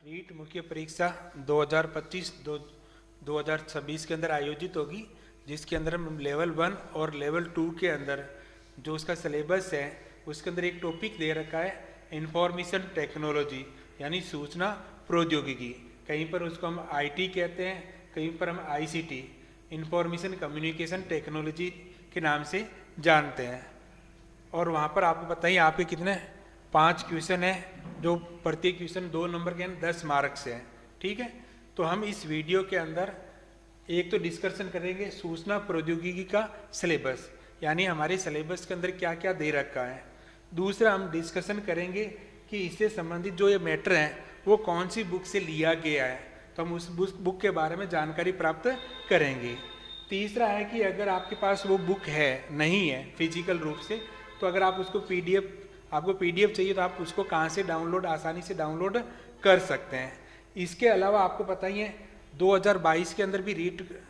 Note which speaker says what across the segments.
Speaker 1: रीट मुख्य परीक्षा 2025-2026 के अंदर आयोजित होगी, जिसके अंदर हम लेवल 1 और लेवल 2 के अंदर जो उसका सिलेबस है उसके अंदर एक टॉपिक दे रखा है इंफॉर्मेशन टेक्नोलॉजी, यानी सूचना प्रौद्योगिकी। कहीं पर उसको हम आईटी कहते हैं, कहीं पर हम आईसीटी इंफॉर्मेशन कम्युनिकेशन टेक्नोलॉजी के नाम से जानते हैं। और वहाँ पर आपको पता ही आपके कितने 5 क्वेश्चन है, जो प्रत्येक क्वेश्चन 2 नंबर के 10 मार्क्स से है। ठीक है, तो हम इस वीडियो के अंदर एक तो डिस्कशन करेंगे सूचना प्रौद्योगिकी का सिलेबस, यानी हमारे सिलेबस के अंदर क्या क्या दे रखा है। दूसरा हम डिस्कशन करेंगे कि इससे संबंधित जो ये मैटर है वो कौन सी बुक से लिया गया है, तो हम उस बुक के बारे में जानकारी प्राप्त करेंगे। तीसरा है कि अगर आपके पास वो बुक है नहीं है फिजिकल रूप से, तो अगर आप उसको आपको पीडीएफ चाहिए तो आप उसको कहाँ से आसानी से डाउनलोड कर सकते हैं। इसके अलावा आपको पता ही है 2022 के अंदर भी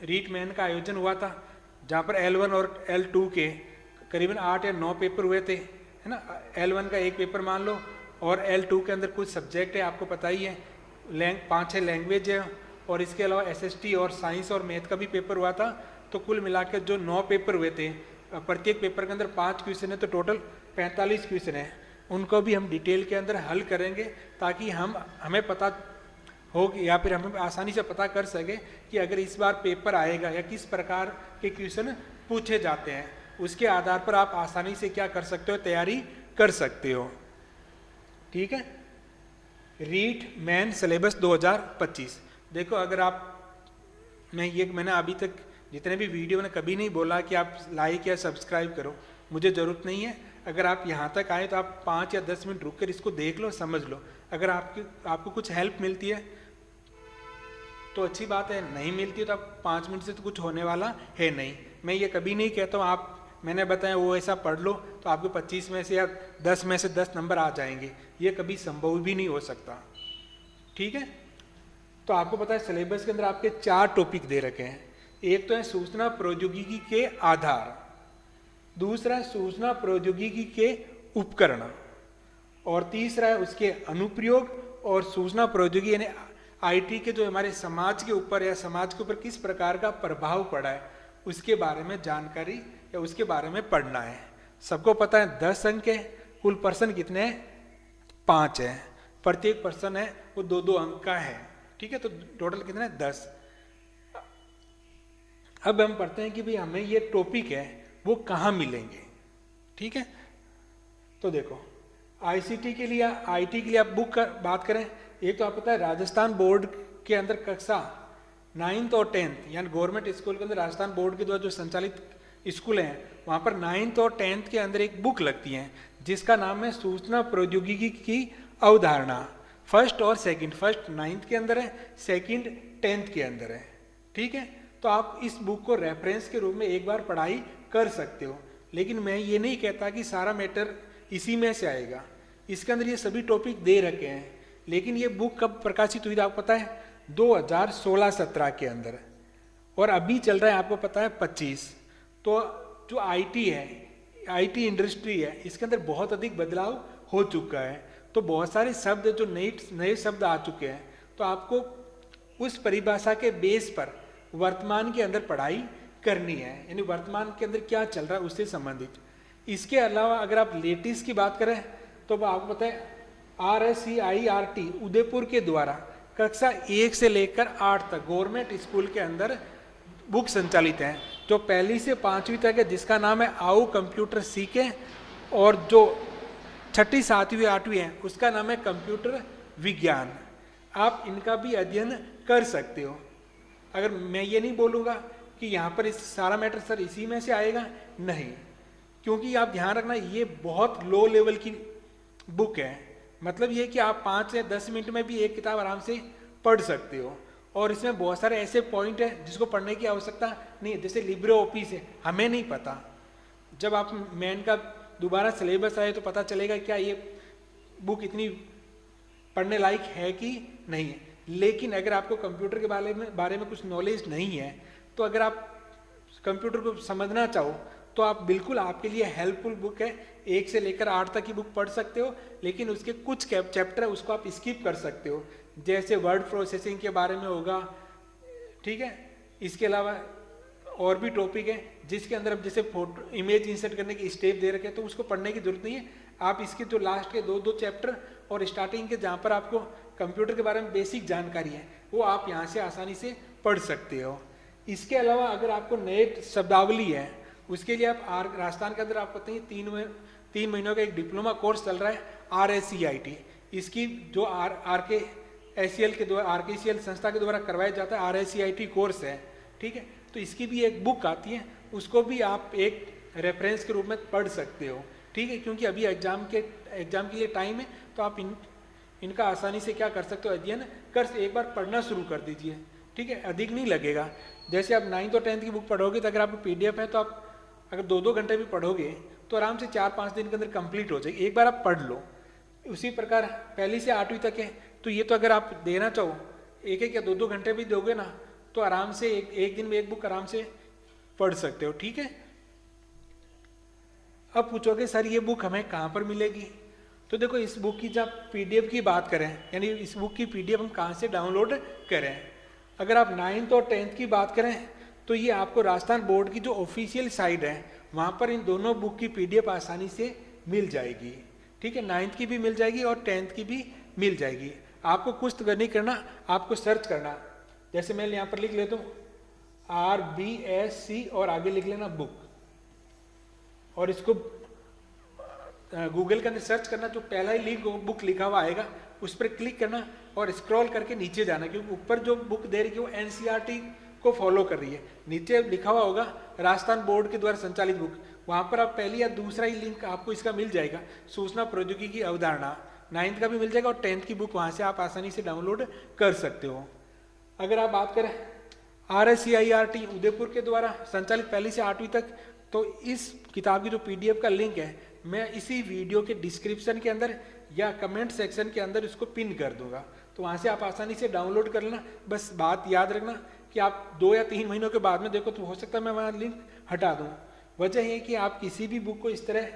Speaker 1: रीट मैन का आयोजन हुआ था, जहाँ पर L1 और L2 के करीबन 8 या 9 पेपर हुए थे, है ना। L1 का एक पेपर मान लो, और L2 के अंदर कुछ सब्जेक्ट है, आपको पता ही है 5-6 लैंग्वेज है, और इसके अलावा SST और साइंस और मैथ का भी पेपर हुआ था। तो कुल मिलाकर जो 9 पेपर हुए थे, प्रत्येक पेपर के अंदर 5 क्वेश्चन है, तो टोटल 45 क्वेश्चन है। उनको भी हम डिटेल के अंदर हल करेंगे ताकि हमें पता हो या फिर हमें आसानी से पता कर सके कि अगर इस बार पेपर आएगा या किस प्रकार के क्वेश्चन पूछे जाते हैं, उसके आधार पर आप आसानी से क्या कर सकते हो, तैयारी कर सकते हो। ठीक है, रीट मैन सिलेबस 2025। देखो, अगर मैंने अभी तक जितने भी वीडियो ने कभी नहीं बोला कि आप लाइक या सब्सक्राइब करो, मुझे ज़रूरत नहीं है। अगर आप यहाँ तक आए तो आप 5 या 10 मिनट रुक कर इसको देख लो, समझ लो। अगर आपको कुछ हेल्प मिलती है तो अच्छी बात है, नहीं मिलती है तो आप 5 मिनट से तो कुछ होने वाला है नहीं। मैं ये कभी नहीं कहता हूँ मैंने बताया वो ऐसा पढ़ लो तो आपको 25 में से या 10 में से 10 नंबर आ जाएंगे, ये कभी संभव भी नहीं हो सकता। ठीक है, तो आपको पता है सिलेबस के अंदर आपके 4 टॉपिक दे रखे हैं। एक तो है सूचना प्रौद्योगिकी के आधार, दूसरा है सूचना प्रौद्योगिकी के उपकरण, और तीसरा है उसके अनुप्रयोग और सूचना प्रौद्योगिकी यानी आईटी के जो हमारे समाज के ऊपर या समाज के ऊपर किस प्रकार का प्रभाव पड़ा है उसके बारे में जानकारी या उसके बारे में पढ़ना है। सबको पता है 10 अंक है, कुल पर्सन कितने हैं 5 है, प्रत्येक पर्सन है वो 2-2 अंक का है। ठीक है, तो टोटल कितने हैं 10। अब हम पढ़ते हैं कि भाई हमें ये टॉपिक है वो कहाँ मिलेंगे। ठीक है, तो देखो आईसीटी के लिए आईटी के लिए आप बुक कर बात करें, एक तो आपको पता है राजस्थान बोर्ड के अंदर कक्षा 9th और 10th यानी गवर्नमेंट स्कूल के अंदर राजस्थान बोर्ड के द्वारा जो संचालित स्कूल हैं वहाँ पर 9th और 10th के अंदर एक बुक लगती है जिसका नाम है सूचना प्रौद्योगिकी की अवधारणा। फर्स्ट और सेकंड, फर्स्ट 9th के अंदर है, सेकंड 10th के अंदर है। ठीक है, तो आप इस बुक को रेफरेंस के रूप में एक बार पढ़ाई कर सकते हो, लेकिन मैं ये नहीं कहता कि सारा मैटर इसी में से आएगा। इसके अंदर ये सभी टॉपिक दे रखे हैं, लेकिन ये बुक कब प्रकाशित हुई थी आपको पता है 2016-17 के अंदर, और अभी चल रहा है आपको पता है 25। तो जो आईटी है, आईटी इंडस्ट्री है, इसके अंदर बहुत अधिक बदलाव हो चुका है। तो बहुत सारे शब्द जो नए शब्द आ चुके हैं, तो आपको उस परिभाषा के बेस पर वर्तमान के अंदर पढ़ाई करनी है, यानी वर्तमान के अंदर क्या चल रहा है उससे संबंधित। इसके अलावा अगर आप लेटेस्ट की बात करें तो आपको पता है RSCIRT उदयपुर के द्वारा कक्षा 1 से लेकर 8 तक गवर्नमेंट स्कूल के अंदर बुक संचालित हैं, जो 1ली से 5वीं तक है, जिसका नाम है आओ कंप्यूटर सीखें, और जो 6ठी 7वीं 8वीं है उसका नाम है कंप्यूटर विज्ञान। आप इनका भी अध्ययन कर सकते हो। अगर मैं ये नहीं बोलूँगा कि यहाँ पर इस सारा मैटर सर इसी में से आएगा, नहीं, क्योंकि आप ध्यान रखना ये बहुत लो लेवल की बुक है। मतलब ये कि आप 5 या 10 मिनट में भी एक किताब आराम से पढ़ सकते हो, और इसमें बहुत सारे ऐसे पॉइंट है जिसको पढ़ने की आवश्यकता नहीं है। जैसे लिब्रे ऑफिस है, हमें नहीं पता, जब आप मैन का दोबारा सिलेबस आए तो पता चलेगा क्या ये बुक इतनी पढ़ने लायक है कि नहीं है। लेकिन अगर आपको कंप्यूटर के बारे में कुछ नॉलेज नहीं है, तो अगर आप कंप्यूटर को समझना चाहो तो आप बिल्कुल आपके लिए हेल्पफुल बुक है, 1 से लेकर 8 तक की बुक पढ़ सकते हो, लेकिन उसके कुछ चैप्टर है उसको आप स्किप कर सकते हो, जैसे वर्ड प्रोसेसिंग के बारे में होगा, ठीक है। इसके अलावा और भी टॉपिक है जिसके अंदर अब जैसे फोटो इमेज इंसर्ट करने के स्टेप दे रखे हैं, तो उसको पढ़ने की जरूरत नहीं है। आप इसके जो लास्ट के 2 चैप्टर और स्टार्टिंग के जहाँ पर आपको कंप्यूटर के बारे में बेसिक जानकारी है वो आप यहाँ से आसानी से पढ़ सकते हो। इसके अलावा अगर आपको नए शब्दावली है उसके लिए आप राजस्थान के अंदर आपको पता ही 3 महीनों का एक डिप्लोमा कोर्स चल रहा है RSCIT। इसकी जो RKCL के द्वारा RKCL संस्था के द्वारा करवाया जाता है RSCIT कोर्स है, ठीक है। तो इसकी भी एक बुक आती है, उसको भी आप एक रेफरेंस के रूप में पढ़ सकते हो, ठीक है। क्योंकि अभी एग्जाम के लिए टाइम है, तो आप इनका आसानी से क्या कर सकते हो, अध्ययन कर एक बार पढ़ना शुरू कर दीजिए, ठीक है। अधिक नहीं लगेगा। जैसे आप 9th और 10th की बुक पढ़ोगे तो अगर आपको PDF है तो आप अगर 2-2 घंटे भी पढ़ोगे तो आराम से 4-5 दिन के अंदर कंप्लीट हो जाएगी, एक बार आप पढ़ लो। उसी प्रकार 1 से 8वीं तक है, तो ये तो अगर आप देना चाहो 1-1 या 2-2 घंटे भी दोगे ना तो आराम से एक दिन में एक बुक आराम से पढ़ सकते हो, ठीक है। अब पूछोगे सर ये बुक हमें कहाँ पर मिलेगी, तो देखो इस बुक की जब PDF की बात करें, यानी इस बुक की PDF हम कहाँ से डाउनलोड करें। अगर आप 9th और 10th की बात करें तो ये आपको राजस्थान बोर्ड की जो ऑफिशियल साइट है वहाँ पर इन दोनों बुक की PDF आसानी से मिल जाएगी, ठीक है। 9th की भी मिल जाएगी और 10th की भी मिल जाएगी। आपको कुछ तो नहीं करना, आपको सर्च करना, जैसे मैं यहाँ पर लिख लेता हूँ RBSC और आगे लिख लेना बुक, और इसको गूगल के अंदर सर्च करना, जो पहला ही लिंक बुक लिखा हुआ आएगा उस पर क्लिक करना और स्क्रॉल करके नीचे जाना, क्योंकि ऊपर जो बुक दे रही है वो NCERT को फॉलो कर रही है। नीचे लिखा हुआ होगा राजस्थान बोर्ड के द्वारा संचालित बुक, वहाँ पर आप पहली या दूसरा ही लिंक आपको इसका मिल जाएगा, सूचना प्रौद्योगिकी की अवधारणा। 9th का भी मिल जाएगा और 10th की बुक वहाँ से आप आसानी से डाउनलोड कर सकते हो। अगर आप बात करें RSCIRT उदयपुर के द्वारा संचालित 1 से 8वीं तक, तो इस किताब की जो PDF का लिंक है मैं इसी वीडियो के डिस्क्रिप्शन के अंदर या कमेंट सेक्शन के अंदर इसको पिन कर दूंगा, तो वहाँ से आप आसानी से डाउनलोड कर लेना। बस बात याद रखना कि आप 2 या 3 महीनों के बाद में देखो तो हो सकता है मैं वहाँ लिंक हटा दूँ। वजह है कि आप किसी भी बुक को इस तरह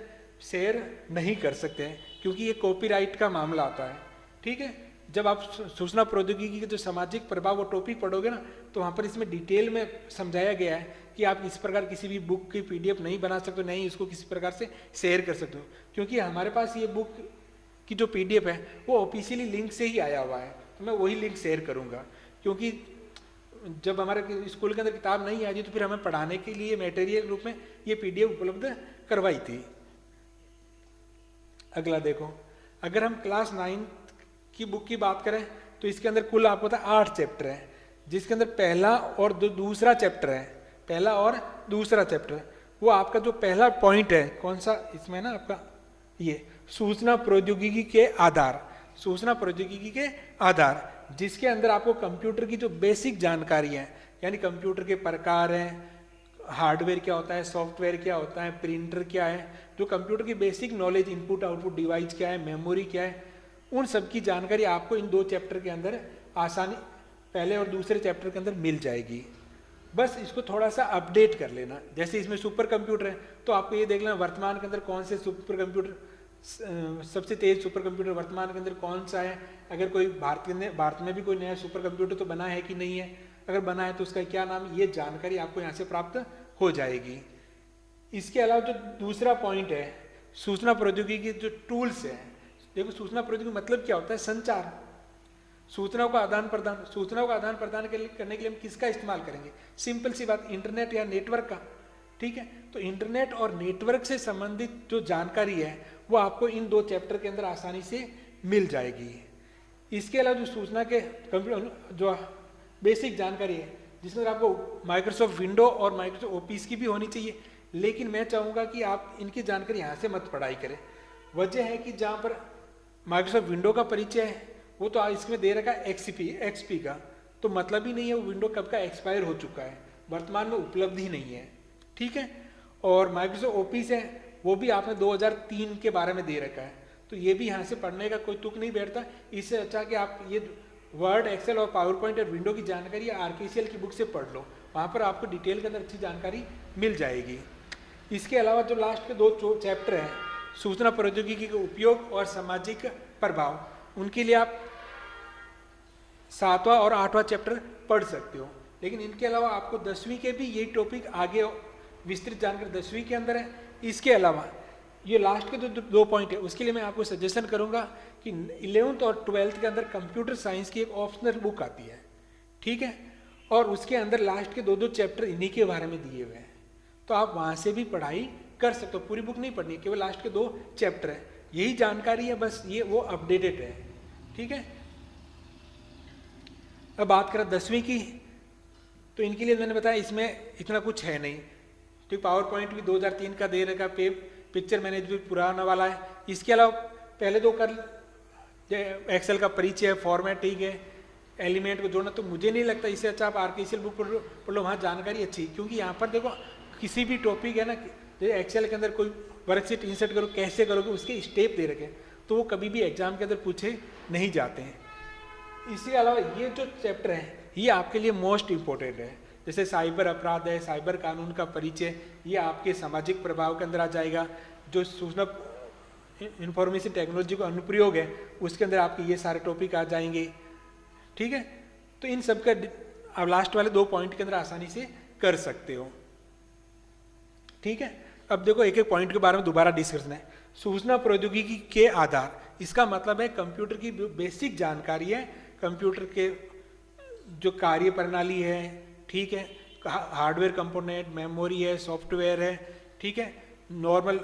Speaker 1: शेयर नहीं कर सकते हैं, क्योंकि ये कॉपीराइट का मामला आता है, ठीक है। जब आप सूचना प्रौद्योगिकी के जो सामाजिक प्रभाव वो टॉपिक पढ़ोगे ना, तो वहाँ पर इसमें डिटेल में समझाया गया है कि आप इस प्रकार किसी भी बुक की PDF नहीं बना सकते, नहीं इसको किसी प्रकार से शेयर कर सकते हो, क्योंकि हमारे पास ये बुक की जो PDF है वो ऑफिशियली लिंक से ही आया हुआ है, तो मैं वही लिंक शेयर करूँगा। क्योंकि जब हमारे स्कूल के अंदर किताब नहीं आई थी तो फिर हमें पढ़ाने के लिए मटेरियल रूप में ये PDF उपलब्ध करवाई थी। अगला देखो, अगर हम क्लास 9 की बुक की बात करें तो इसके अंदर कुल आपको पता 8 चैप्टर है, जिसके अंदर पहला और दूसरा चैप्टर है। पहला और दूसरा चैप्टर, वो आपका जो पहला पॉइंट है कौन सा इसमें ना आपका ये सूचना प्रौद्योगिकी के आधार, सूचना प्रौद्योगिकी के आधार, जिसके अंदर आपको कंप्यूटर की जो बेसिक जानकारी है, यानी कंप्यूटर के प्रकार हैं, हार्डवेयर क्या होता है, सॉफ्टवेयर क्या होता है, प्रिंटर क्या है, जो कंप्यूटर की basic knowledge, input output device क्या है, मेमोरी क्या है, उन सब की जानकारी आपको इन 2 चैप्टर के अंदर आसानी पहले और दूसरे चैप्टर के अंदर मिल जाएगी। बस इसको थोड़ा सा अपडेट कर लेना। जैसे इसमें सुपर कंप्यूटर है तो आपको ये देख लेना वर्तमान के अंदर कौन से सुपर कंप्यूटर, सबसे तेज सुपर कंप्यूटर वर्तमान के अंदर कौन सा है, अगर कोई भारत में भी कोई नया सुपर कंप्यूटर तो बना है कि नहीं है, अगर बना है तो उसका क्या नाम, ये जानकारी आपको यहाँ से प्राप्त हो जाएगी। इसके अलावा जो दूसरा पॉइंट है सूचना प्रौद्योगिकी के जो टूल्स हैं, देखो सूचना प्रौद्योगिकी मतलब क्या होता है, संचार, सूचनाओं का आदान प्रदान। सूचनाओं का आदान प्रदान करने के लिए हम किसका इस्तेमाल करेंगे, सिंपल सी बात, इंटरनेट या नेटवर्क का, ठीक है। तो इंटरनेट और नेटवर्क से संबंधित जो जानकारी है वो आपको इन 2 चैप्टर के अंदर आसानी से मिल जाएगी। इसके अलावा जो सूचना के कंप्यूटर जो बेसिक जानकारी है, जिसमें आपको माइक्रोसॉफ्ट विंडो और माइक्रोसॉफ्ट ऑफिस की भी होनी चाहिए, लेकिन मैं चाहूँगा कि आप इनकी जानकारी यहाँ से मत पढ़ाई करें। वजह है कि जहाँ पर माइक्रोसॉफ्ट विंडो का परिचय है वो तो इसमें दे रखा है XP का, तो मतलब ही नहीं है वो विंडो कब का एक्सपायर हो चुका है, वर्तमान में उपलब्ध ही नहीं है, ठीक है। और माइक्रोसॉफ्ट ऑफिस है वो भी आपने 2003 के बारे में दे रखा है, तो ये भी यहाँ से पढ़ने का कोई तुक नहीं बैठता। इससे अच्छा कि आप ये वर्ड, एक्सेल और पावर पॉइंट और विंडो की जानकारी RKCL की बुक से पढ़ लो, वहाँ पर आपको डिटेल के अंदर अच्छी जानकारी मिल जाएगी। इसके अलावा जो लास्ट के 2 चैप्टर हैं, सूचना प्रौद्योगिकी के उपयोग और सामाजिक प्रभाव, उनके लिए आप 7वां और 8वां चैप्टर पढ़ सकते हो। लेकिन इनके अलावा आपको 10वीं के भी ये टॉपिक आगे विस्तृत जानकारी 10वीं के अंदर है। इसके अलावा ये लास्ट के जो 2 पॉइंट है उसके लिए मैं आपको सजेशन करूंगा कि 11th और 12th के अंदर कंप्यूटर साइंस की एक ऑप्शनल बुक आती है, ठीक है, और उसके अंदर लास्ट के 2 चैप्टर इन्हीं के बारे में दिए हुए हैं, तो आप वहां से भी पढ़ाई कर सकते हो। पूरी बुक नहीं पढ़नी, केवल लास्ट के 2 चैप्टर है, यही जानकारी है, बस ये वो अपडेटेड है, ठीक है। अब बात करें 10वीं की, तो इनके लिए मैंने बताया इसमें इतना कुछ है नहीं, ठीक। पावर पॉइंट भी 2003 का दे रखा, पिक्चर मैनेजमेंट पुराना वाला है। इसके अलावा पहले 2 कर एक्सेल का परिचय, फॉर्मेट, ठीक है, एलिमेंट को जोड़ना, तो मुझे नहीं लगता इससे अच्छा आप आरकेसीएल बुक पढ़ लो, वहाँ जानकारी अच्छी, क्योंकि यहाँ पर देखो किसी भी टॉपिक है ना, जैसे एक्सेल के अंदर कोई वर्कशीट इंसर्ट करो, कैसे करोगे उसके स्टेप दे रखे, तो वो कभी भी एग्जाम के अंदर पूछे नहीं जाते हैं। इसके अलावा ये जो चैप्टर है ये आपके लिए मोस्ट इम्पोर्टेंट है, जैसे साइबर अपराध है, साइबर कानून का परिचय, ये आपके सामाजिक प्रभाव के अंदर आ जाएगा। जो सूचना इंफॉर्मेशन टेक्नोलॉजी का अनुप्रयोग है उसके अंदर आपके ये सारे टॉपिक आ जाएंगे, ठीक है। तो इन सब का आप लास्ट वाले 2 पॉइंट के अंदर आसानी से कर सकते हो, ठीक है। अब देखो एक एक पॉइंट के बारे में दोबारा डिस्कशन है। सूचना प्रौद्योगिकी के आधार, इसका मतलब है कंप्यूटर की बेसिक जानकारी है, कंप्यूटर के जो कार्य प्रणाली है, ठीक है, हार्डवेयर कंपोनेंट, मेमोरी है, सॉफ्टवेयर है, ठीक है, नॉर्मल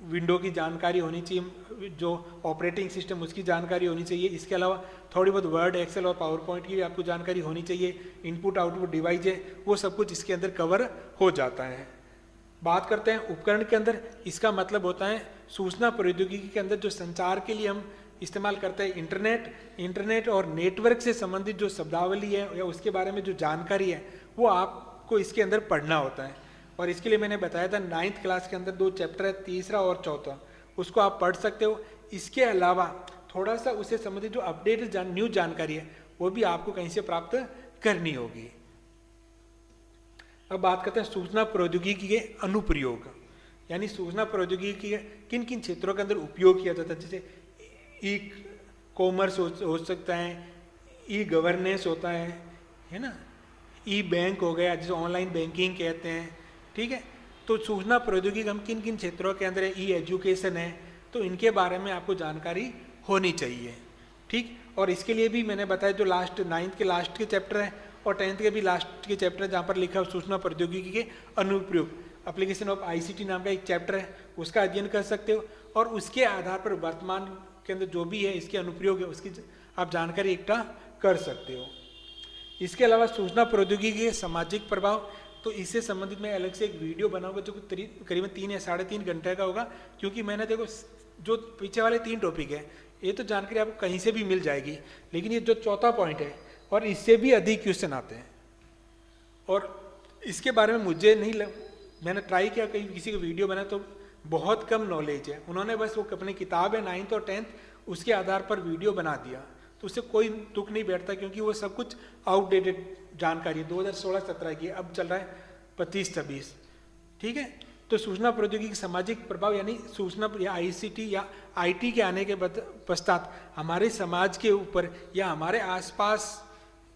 Speaker 1: विंडो की जानकारी होनी चाहिए, जो ऑपरेटिंग सिस्टम उसकी जानकारी होनी चाहिए। इसके अलावा थोड़ी बहुत वर्ड, एक्सेल और पावर पॉइंट की भी आपको जानकारी होनी चाहिए। इनपुट आउटपुट डिवाइस है, वो सब कुछ इसके अंदर कवर हो जाता है। बात करते हैं उपकरण के अंदर, इसका मतलब होता है सूचना प्रौद्योगिकी के अंदर जो संचार के लिए हम इस्तेमाल करते हैं इंटरनेट और नेटवर्क से संबंधित जो शब्दावली है या उसके बारे में जो जानकारी है वो आपको इसके अंदर पढ़ना होता है। और इसके लिए मैंने बताया था 9th क्लास के अंदर 2 चैप्टर है, 3रा और 4था, उसको आप पढ़ सकते हो। इसके अलावा थोड़ा सा उससे संबंधित जो अपडेटेड न्यू जानकारी है वो भी आपको कहीं से प्राप्त करनी होगी। अब बात करते हैं सूचना प्रौद्योगिकी के अनुप्रयोग, यानी सूचना प्रौद्योगिकी के किन किन क्षेत्रों के अंदर उपयोग किया जाता है। जैसे ई कॉमर्स हो सकता है, ई गवर्नेंस होता है ना, ई बैंक हो गया जिसे ऑनलाइन बैंकिंग कहते हैं, ठीक है। तो सूचना प्रौद्योगिकी हम किन किन क्षेत्रों के अंदर है, ई एजुकेशन है, तो इनके बारे में आपको जानकारी होनी चाहिए, ठीक। और इसके लिए भी मैंने बताया जो लास्ट 9th के लास्ट के चैप्टर है और 10th के भी लास्ट के चैप्टर है जहाँ पर लिखा है सूचना प्रौद्योगिकी के अनुप्रयोग, एप्लीकेशन ऑफ आईसीटी नाम का एक चैप्टर है, उसका अध्ययन कर सकते हो। और उसके आधार पर वर्तमान के अंदर जो भी है इसके अनुप्रयोग है उसकी आप जानकारी इकट्ठा कर सकते हो। इसके अलावा सूचना प्रौद्योगिकी के सामाजिक प्रभाव, तो इससे संबंधित मैं अलग से एक वीडियो बनाऊंगा जो करीबन 3 या 3.5 घंटे का होगा, क्योंकि मैंने देखो जो पीछे वाले 3 टॉपिक है ये तो जानकारी आपको कहीं से भी मिल जाएगी, लेकिन ये जो 4था पॉइंट है और इससे भी अधिक क्वेश्चन आते हैं और इसके बारे में मुझे नहीं मैंने ट्राई किया कहीं किसी का वीडियो बना तो बहुत कम नॉलेज है। उन्होंने बस वो अपनी किताब है 9th और 10th उसके आधार पर वीडियो बना दिया, तो उससे कोई तुक नहीं बैठता, क्योंकि वो सब कुछ आउटडेटेड जानकारी 2016-17 की, अब चल रहा है 25-26, ठीक है। तो सूचना प्रौद्योगिकी सामाजिक प्रभाव, यानी सूचना या आईसीटी या आईटी के आने के पश्चात हमारे समाज के ऊपर या हमारे आसपास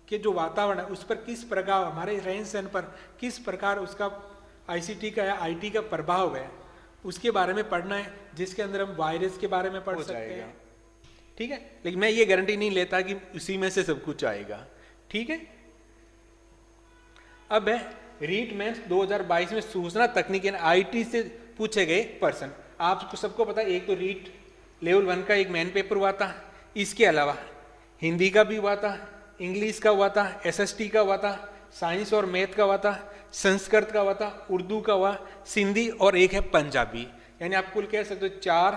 Speaker 1: के जो वातावरण है उस पर किस प्रकार, हमारे रहन सहन पर किस प्रकार उसका आईसीटी का या आईटी का प्रभाव है, उसके बारे में पढ़ना है, जिसके अंदर हम वायरस के बारे में पढ़ सकते हैं, ठीक है। लेकिन मैं ये गारंटी नहीं लेता कि उसी में से सब कुछ आएगा, ठीक है। अब है रीट मेंस 2022 में सूचना तकनीक आईटी से पूछे गए पर्सन। आपको सबको पता है, एक तो रीट लेवल 1 का एक मेन पेपर हुआ था, इसके अलावा हिंदी का भी हुआ था, इंग्लिश का हुआ था, एसएसटी का हुआ था, साइंस और मैथ का हुआ था, संस्कृत का हुआ था, उर्दू का हुआ, सिंधी और एक है पंजाबी। यानी आप कुल कह सकते हो 4,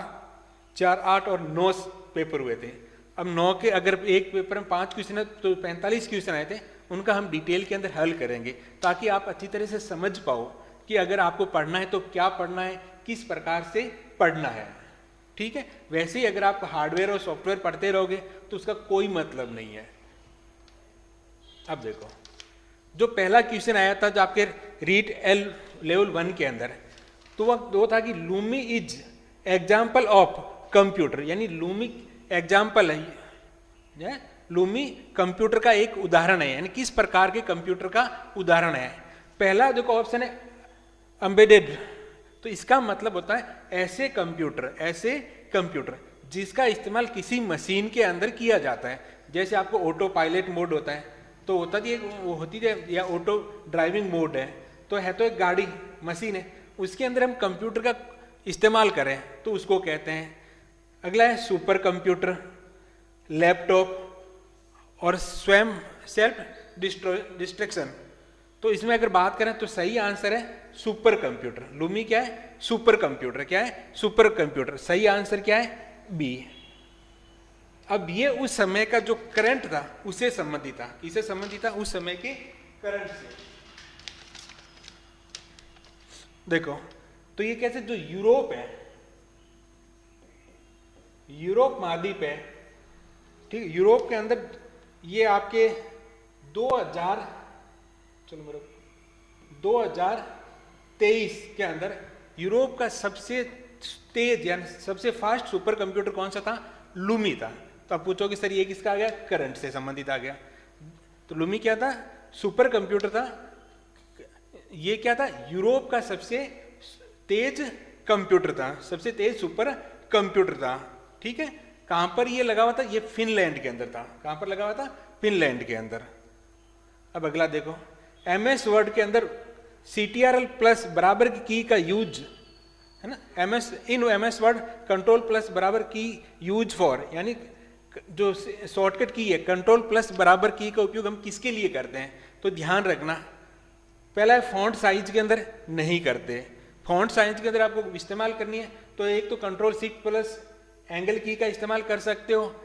Speaker 1: 8 और 9 पेपर हुए थे। अब 9 के अगर एक पेपर में 5 क्वेश्चन है तो 45 क्वेश्चन आए थे, उनका हम डिटेल के अंदर हल करेंगे ताकि आप अच्छी तरह से समझ पाओ कि अगर आपको पढ़ना है तो क्या पढ़ना है, किस प्रकार से पढ़ना है, ठीक है। वैसे ही अगर आप हार्डवेयर और सॉफ्टवेयर पढ़ते रहोगे तो उसका कोई मतलब नहीं है। अब देखो जो पहला क्वेश्चन आया था जो आपके रीट एल लेवल 1 के अंदर, तो वो था कि Lumi is example of computer, यानी लूमी एग्जाम्पल है, लूमी कंप्यूटर का एक उदाहरण है, यानी किस प्रकार के कंप्यूटर का उदाहरण है। पहला देखो ऑप्शन है एम्बेडेड, तो इसका मतलब होता है ऐसे कंप्यूटर जिसका इस्तेमाल किसी मशीन के अंदर किया जाता है। जैसे आपको ऑटो पायलट मोड होता है, तो होता होती है, या ऑटो ड्राइविंग मोड है, तो एक गाड़ी मशीन है, उसके अंदर हम कंप्यूटर का इस्तेमाल करें तो उसको कहते हैं। अगला है सुपर कंप्यूटर, लैपटॉप और स्वयं सेल्फ डिस्ट्रक्शन। तो इसमें अगर बात करें तो सही आंसर है सुपर कंप्यूटर। लूमी क्या है? Super computer. क्या है? Super computer. सही आंसर क्या है? बी। अब ये उस समय का जो करंट था उससे संबंधित था। किससे संबंधित था? उस समय के करंट से। देखो तो ये कैसे, जो यूरोप है, यूरोप महाद्वीप है, ठीक है, यूरोप के अंदर ये आपके 2023 के अंदर यूरोप का सबसे तेज यानी सबसे फास्ट सुपर कंप्यूटर कौन सा था? लूमी था। तो आप पूछोगे सर ये किसका आ गया? करंट से संबंधित आ गया। तो लूमी क्या था? सुपर कंप्यूटर था। ये क्या था? यूरोप का सबसे तेज कंप्यूटर था, सबसे तेज सुपर कंप्यूटर था। ठीक है, कहां पर ये लगा हुआ था? ये फिनलैंड के अंदर था। कहां पर लगा हुआ था? फिनलैंड के अंदर। अब अगला देखो, MS वर्ड के अंदर CTRL प्लस बराबर की का यूज है ना, MS वर्ड कंट्रोल प्लस बराबर की यूज फॉर, यानी जो शॉर्टकट की है कंट्रोल प्लस बराबर की का उपयोग हम किसके लिए करते हैं? तो ध्यान रखना, पहला है फॉन्ट साइज के अंदर नहीं करते। फॉन्ट साइज के अंदर आपको इस्तेमाल करनी है तो एक तो कंट्रोल शिफ्ट प्लस एंगल की का इस्तेमाल कर सकते हो,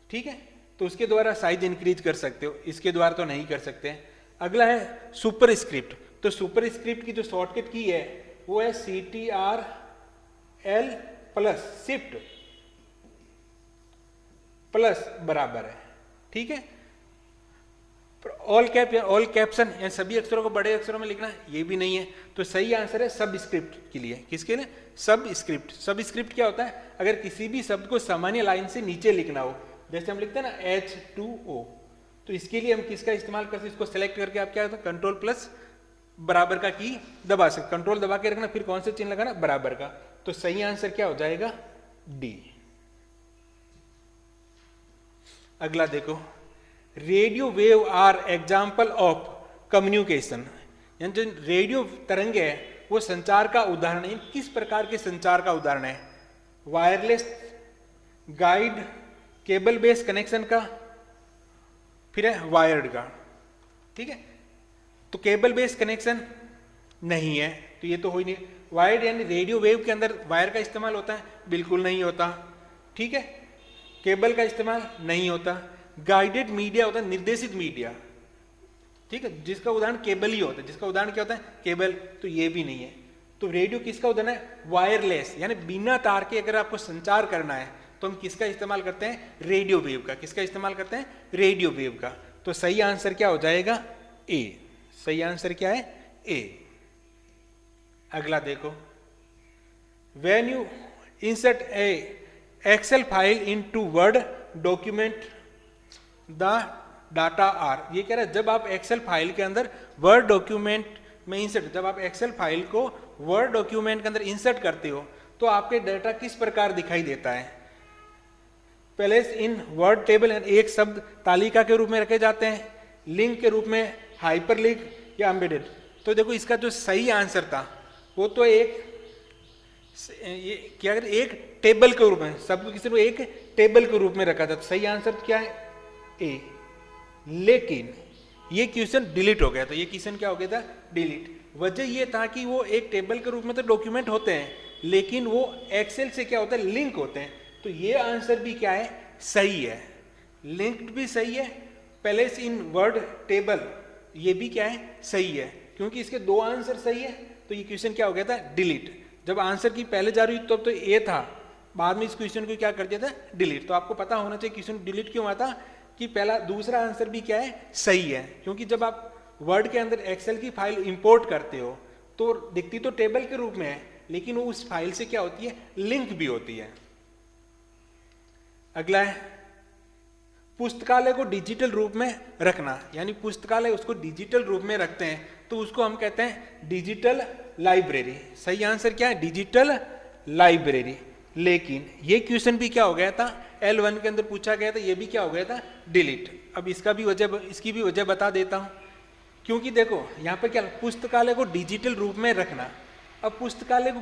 Speaker 1: ठीक है, तो उसके द्वारा साइज इंक्रीज कर सकते हो, इसके द्वारा तो नहीं कर सकते। अगला है सुपर स्क्रिप्ट। तो सुपर स्क्रिप्ट की जो शॉर्टकट की है वो है CTRL प्लस शिफ्ट प्लस बराबर है। ठीक है, ऑल कैप या ऑल कैप्शन या सभी अक्षरों को बड़े अक्षरों में लिखना, ये भी नहीं है। तो सही आंसर है सब स्क्रिप्ट के लिए। किसके लिए? सब स्क्रिप्ट। सब स्क्रिप्ट क्या होता है? अगर किसी भी शब्द को सामान्य लाइन से नीचे लिखना हो, जैसे हम लिखते हैं ना H2O, तो इसके लिए हम किसका इस्तेमाल करते हैं? इसको सेलेक्ट करके आप क्या होता है? कंट्रोल प्लस बराबर का की दबा सकते, कंट्रोल दबा के रखना, फिर कौन से चिन्ह लगाना? बराबर का। तो सही आंसर क्या हो जाएगा? डी। अगला देखो, radio wave are example of communication, यानी जो रेडियो तरंगे है वो संचार का उदाहरण है। किस प्रकार के संचार का उदाहरण है? Wireless, guide, cable based connection का, फिर है वायर्ड का। ठीक है, तो केबल बेस्ड कनेक्शन नहीं है, तो ये तो हो ही नहीं। वायर्ड यानी रेडियो वेव के अंदर वायर का इस्तेमाल होता है? बिल्कुल नहीं होता। ठीक है, केबल का इस्तेमाल नहीं होता। गाइडेड मीडिया होता है, निर्देशित मीडिया, ठीक है, जिसका उदाहरण केबल ही होता है। जिसका उदाहरण क्या होता है? केबल। तो ये भी नहीं है। तो रेडियो किसका उदाहरण है? वायरलेस, यानी बिना तार के अगर आपको संचार करना है तो हम किसका इस्तेमाल करते हैं? रेडियो वेव का। किसका इस्तेमाल करते हैं? रेडियो वेव का। तो सही आंसर क्या हो जाएगा? ए। सही आंसर क्या है? ए। अगला देखो, when you insert a excel file into word document the data are, ये कह रहा है जब आप एक्सेल फाइल के अंदर वर्ड डॉक्यूमेंट में इंसर्ट, जब आप एक्सेल फाइल को वर्ड डॉक्यूमेंट के अंदर इंसर्ट करते हो तो आपके डाटा किस प्रकार दिखाई देता है? पहले इन वर्ड टेबल, एक शब्द तालिका के रूप में रखे जाते हैं, लिंक के रूप में, हाइपरलिंक या एम्बेडेड। तो देखो इसका जो सही आंसर था वो तो एक क्या कहते, एक टेबल के रूप में, शब्द किसी को एक टेबल के रूप में रखा था। तो सही आंसर क्या है? ए। लेकिन ये क्वेश्चन डिलीट हो गया था। ये क्वेश्चन क्या हो गया था? डिलीट। वजह ये था कि वो एक टेबल के रूप में तो डॉक्यूमेंट होते हैं, लेकिन वो एक्सेल से क्या होता है? लिंक होते हैं। तो ये आंसर भी क्या है? सही है। लिंक्ड भी सही है, प्लेस इन वर्ड टेबल ये भी क्या है? सही है, क्योंकि इसके दो आंसर सही है। तो ये क्वेश्चन क्या हो गया था? डिलीट। जब आंसर की पहले जा रही तब तो ए था, बाद में इस क्वेश्चन को क्या कर दिया था? डिलीट। तो आपको पता होना चाहिए क्वेश्चन डिलीट क्यों आता, कि पहला दूसरा आंसर भी क्या है? सही है। क्योंकि जब आप वर्ड के अंदर एक्सेल की फाइल इंपोर्ट करते हो तो दिखती तो टेबल के रूप में है, लेकिन वो उस फाइल से क्या होती है, लिंक भी होती है। अगला है पुस्तकालय को डिजिटल रूप में रखना, यानी पुस्तकालय उसको डिजिटल रूप में रखते हैं तो उसको हम कहते हैं डिजिटल लाइब्रेरी। सही आंसर क्या है, डिजिटल लाइब्रेरी। लेकिन ये क्वेश्चन भी क्या हो गया था, L1 के अंदर पूछा गया था, ये भी क्या हो गया था, डिलीट। अब इसकी भी वजह बता देता हूं, क्योंकि देखो यहाँ पे क्या, पुस्तकालय को डिजिटल रूप में रखना। अब पुस्तकालय को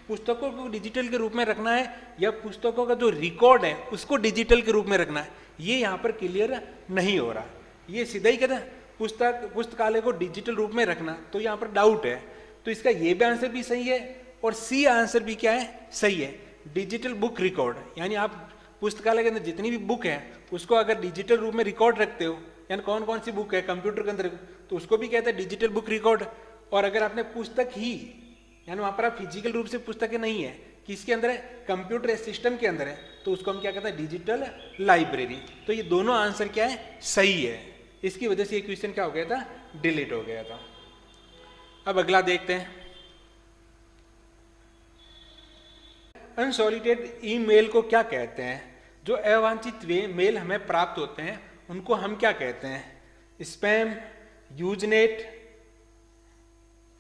Speaker 1: पुस्तकों को डिजिटल के रूप में रखना है या पुस्तकों का जो रिकॉर्ड है उसको डिजिटल के रूप में रखना है, ये यहाँ पर क्लियर नहीं हो रहा। ये सीधा ही कहता है पुस्तकालय को डिजिटल रूप में रखना, तो यहाँ पर डाउट है। तो इसका ये भी आंसर भी सही है और सी आंसर भी क्या है, सही है, डिजिटल बुक रिकॉर्ड। यानी आप पुस्तकालय के अंदर जितनी भी बुक है उसको अगर डिजिटल रूप में रिकॉर्ड रखते हो, यानी कौन कौन सी बुक है कंप्यूटर के अंदर, तो उसको भी कहते हैं डिजिटल बुक रिकॉर्ड। और अगर आपने पुस्तक ही, यानी वहां पर आप फिजिकल रूप से पुस्तकें नहीं है, किसके अंदर है, कंप्यूटर सिस्टम के अंदर है, तो उसको हम क्या कहते हैं, डिजिटल लाइब्रेरी। तो ये दोनों आंसर क्या है, सही है। इसकी वजह से ये क्वेश्चन क्या हो गया था, डिलीट हो गया था। अब अगला देखते हैं, अनसॉलिटेड ईमेल को क्या कहते हैं। जो अवांछित मेल हमें प्राप्त होते हैं उनको हम क्या कहते हैं, स्पैम, यूजनेट,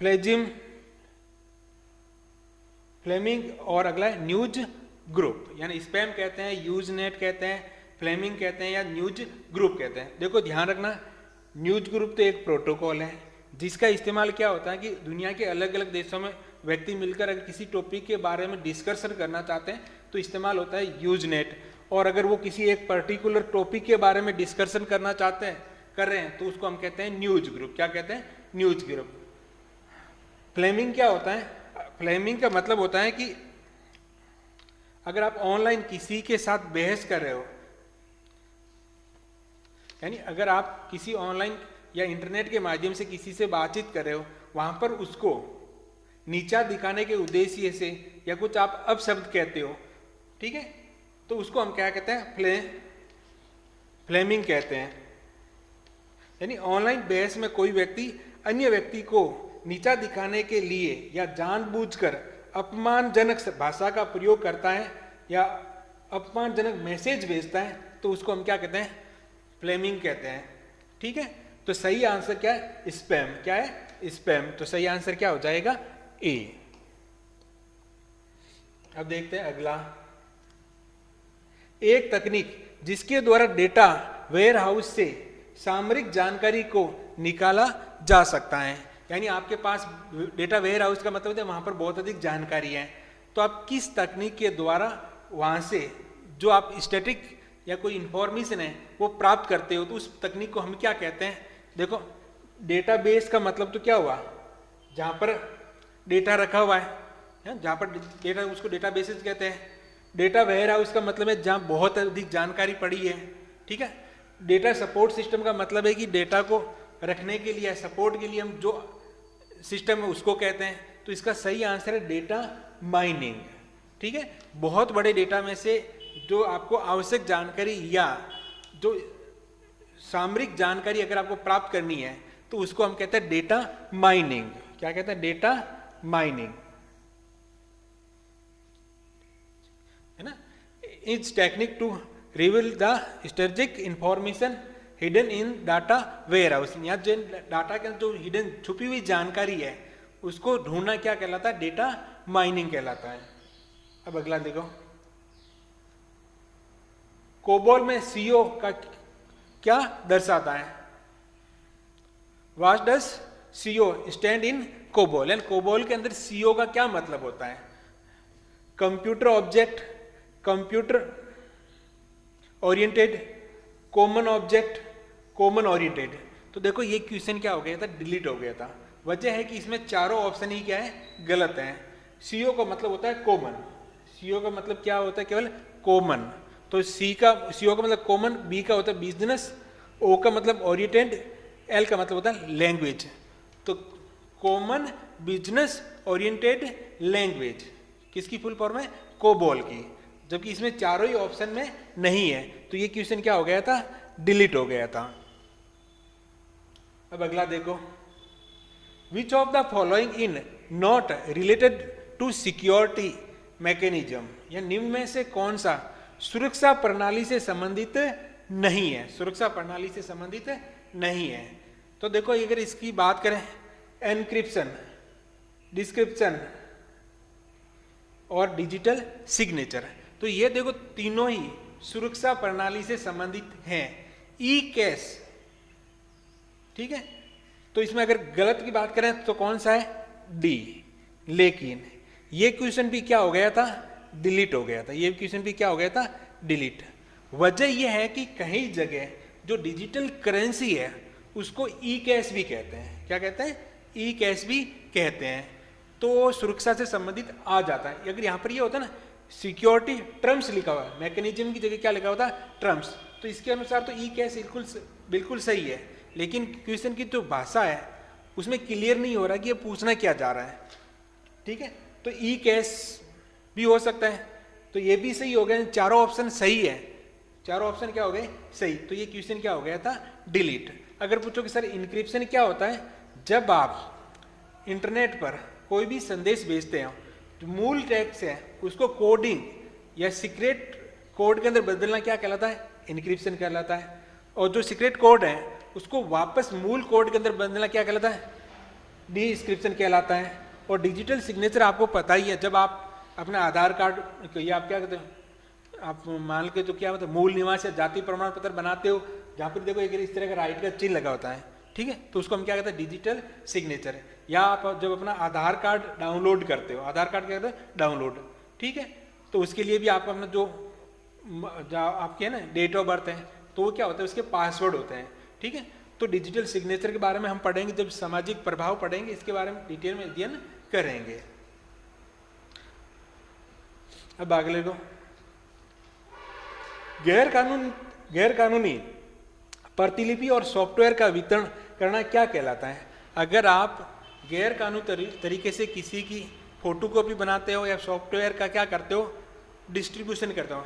Speaker 1: फ्लेजिम, फ्लेमिंग और अगला है न्यूज ग्रुप। यानी स्पैम कहते हैं, यूजनेट कहते हैं, फ्लेमिंग कहते हैं या न्यूज ग्रुप कहते हैं। देखो ध्यान रखना, न्यूज ग्रुप तो एक प्रोटोकॉल है जिसका इस्तेमाल क्या होता है कि दुनिया के अलग अलग देशों में व्यक्ति मिलकर अगर किसी टॉपिक के बारे में डिस्कशन करना चाहते हैं तो इस्तेमाल होता है यूजनेट। और अगर वो किसी एक पर्टिकुलर टॉपिक के बारे में डिस्कशन करना चाहते हैं, कर रहे हैं, तो उसको हम कहते हैं न्यूज ग्रुप। क्या कहते हैं, न्यूज ग्रुप। फ्लेमिंग क्या होता है, फ्लेमिंग का मतलब होता है कि अगर आप ऑनलाइन किसी के साथ बहस कर रहे हो, यानी अगर आप किसी ऑनलाइन या इंटरनेट के माध्यम से किसी से बातचीत कर रहे हो, वहां पर उसको नीचा दिखाने के उद्देश्य से या कुछ आप अपशब्द कहते हो, ठीक है, तो उसको हम क्या कहते हैं, फ्लेमिंग कहते हैं। यानी ऑनलाइन बहस में कोई व्यक्ति अन्य व्यक्ति को नीचा दिखाने के लिए या जानबूझकर अपमानजनक भाषा का प्रयोग करता है या अपमानजनक मैसेज भेजता है, तो उसको हम क्या कहते हैं, फ्लेमिंग कहते हैं। ठीक है, तो सही आंसर क्या है, स्पैम। क्या है, स्पैम। तो सही आंसर क्या हो जाएगा, ए। अब देखते हैं अगला, एक तकनीक जिसके द्वारा डेटा वेयर हाउस से सामरिक जानकारी को निकाला जा सकता है। यानी आपके पास डेटा वेयर हाउस का मतलब है वहां पर बहुत अधिक जानकारी है, तो आप किस तकनीक के द्वारा वहां से जो आप स्टैटिक या कोई इंफॉर्मेशन है वो प्राप्त करते हो, तो उस तकनीक को हम क्या कहते हैं। देखो, डेटाबेस का मतलब तो क्या हुआ, जहां पर डेटा रखा हुआ है, जहां पर डेटा, उसको डेटाबेसेस कहते हैं। डेटा वेयर हाउस का मतलब है जहां बहुत अधिक जानकारी पड़ी है। ठीक है, डेटा सपोर्ट सिस्टम का मतलब है कि डेटा को रखने के लिए, सपोर्ट के लिए हम जो सिस्टम है उसको कहते हैं। तो इसका सही आंसर है डेटा माइनिंग। ठीक है, बहुत बड़े डेटा में से जो आपको आवश्यक जानकारी या जो सामरिक जानकारी अगर आपको प्राप्त करनी है तो उसको हम कहते हैं डेटा माइनिंग। क्या कहते हैं, डेटा माइनिंग, है ना। It's technique to reveal the strategic information hidden in data warehouse. यहाँ जो डाटा के जो हिडन छुपी हुई जानकारी है उसको ढूंढना क्या कहलाता है, डेटा माइनिंग कहलाता है। अब अगला देखो, कोबोल में सीओ का क्या दर्शाता है। What does CO stand in COBOL. And COBOL के अंदर सीओ का क्या मतलब होता है, computer object, computer oriented, common object, common oriented. तो देखो ये क्वेश्चन क्या हो गया था, डिलीट हो गया था। वजह है कि इसमें चारों ऑप्शन ही क्या है, गलत है। सीओ का मतलब होता है कॉमन, सीओ का मतलब क्या होता है, केवल कॉमन। तो सीओ का मतलब कॉमन, बी का होता है बिजनेस, ओ का मतलब ओरिएंटेड, एल का मतलब होता है लैंग्वेज। तो कॉमन बिजनेस ओरिएंटेड लैंग्वेज किसकी फुल फॉर्म है, कोबोल की। जबकि इसमें चारों ही ऑप्शन में नहीं है, तो ये क्वेश्चन क्या हो गया था, डिलीट हो गया था। अब अगला देखो, which of the following in not related to security mechanism, या निम्न में से कौन सा सुरक्षा प्रणाली से संबंधित नहीं है, सुरक्षा प्रणाली से संबंधित नहीं है। तो देखो अगर इसकी बात करें, एनक्रिप्शन, डिस्क्रिप्शन और डिजिटल सिग्नेचर, तो ये देखो तीनों ही सुरक्षा प्रणाली से संबंधित हैं। ई कैश, ठीक है, तो इसमें अगर गलत की बात करें तो कौन सा है, डी। लेकिन ये क्वेश्चन भी क्या हो गया था, डिलीट हो गया था, ये क्वेश्चन भी क्या हो गया था, डिलीट। वजह यह है कि कई जगह जो डिजिटल करेंसी है उसको ई कैश भी कहते हैं। क्या कहते हैं, ई कैश भी कहते हैं, तो सुरक्षा से संबंधित आ जाता है। अगर यहाँ पर ये होता है ना सिक्योरिटी टर्म्स लिखा हुआ है, मैकेनिज्म की जगह क्या लिखा होता है, टर्म्स, तो इसके अनुसार तो ई कैश बिल्कुल सही है। लेकिन क्वेश्चन की जो भाषा है उसमें क्लियर नहीं हो रहा कि ये पूछना क्या जा रहा है, ठीक है, तो ई कैश भी हो सकता है, तो ये भी सही हो गया, चारों ऑप्शन सही है, चारों ऑप्शन क्या हो गए, सही। तो ये क्वेश्चन क्या हो गया था, डिलीट। अगर पूछो कि सर इनक्रिप्शन क्या होता है, जब आप इंटरनेट पर कोई भी संदेश भेजते हैं तो मूल टेक्स्ट है उसको कोडिंग या सीक्रेट कोड के अंदर बदलना क्या कहलाता है, इनक्रिप्शन कहलाता है। और जो सीक्रेट कोड है उसको वापस मूल कोड के अंदर बदलना क्या कहलाता है, डिस्क्रिप्शन कहलाता है। और डिजिटल सिग्नेचर आपको पता ही है, जब आप अपना आधार कार्ड या आप क्या कहते हैं, आप मान के तो क्या मतलब मूल निवास या जाति प्रमाण पत्र बनाते हो, जहाँ पर देखो एक इस तरह का राइट का चिन्ह लगा होता है, ठीक है, तो उसको हम क्या कहते हैं, डिजिटल सिग्नेचर। या आप जब अपना आधार कार्ड डाउनलोड करते हो, आधार कार्ड क्या कहते हैं, डाउनलोड, ठीक है, तो उसके लिए भी आपको अपना जो आपके है ना डेट ऑफ बर्थ है, तो वो क्या होता है, उसके पासवर्ड होते हैं, ठीक है। तो डिजिटल सिग्नेचर के बारे में हम पढ़ेंगे जब सामाजिक प्रभाव पढ़ेंगे, इसके बारे में डिटेल में अध्ययन करेंगे। अब अगले को गैर कानूनी प्रतिलिपि और सॉफ्टवेयर का वितरण करना क्या कहलाता है। अगर आप गैर कानूनी तरीके से किसी की फोटोकॉपी बनाते हो या सॉफ्टवेयर का क्या करते हो, डिस्ट्रीब्यूशन करते हो,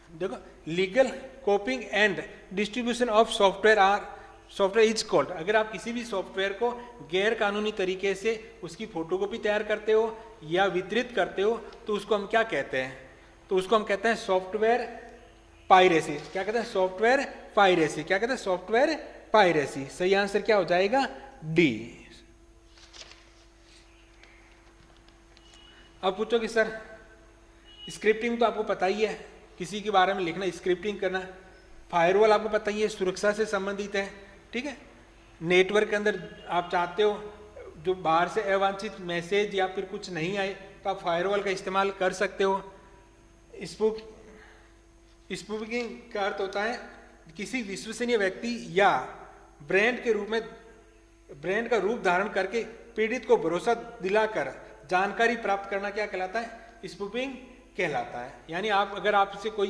Speaker 1: देखो legal कॉपिंग and distribution of software is called. अगर आप किसी भी सॉफ्टवेयर को गैर कानूनी तरीके से उसकी फोटोकॉपी तैयार करते हो या वितरित करते हो तो उसको हम क्या कहते हैं, तो उसको हम कहते हैं सॉफ्टवेयर पायरेसी। क्या कहते हैं, सॉफ्टवेयर पायरेसी। क्या कहते हैं, सॉफ्टवेयर पायरेसी। सही आंसर क्या हो जाएगा, डी। अब पूछो कि सर स्क्रिप्टिंग तो आपको पता ही है, किसी के बारे में लिखना, स्क्रिप्टिंग करना। फायरवॉल आपको पता ही है, सुरक्षा से संबंधित है, ठीक है। नेटवर्क के अंदर आप चाहते हो जो बाहर से अवांछित मैसेज या फिर कुछ नहीं आए तो आप फायरवॉल का इस्तेमाल कर सकते हो। स्पूफिंग का अर्थ होता है किसी विश्वसनीय व्यक्ति या ब्रांड का रूप धारण करके पीड़ित को भरोसा दिलाकर जानकारी प्राप्त करना क्या कहलाता है, स्पूफिंग कहलाता है। यानी आप अगर आपसे कोई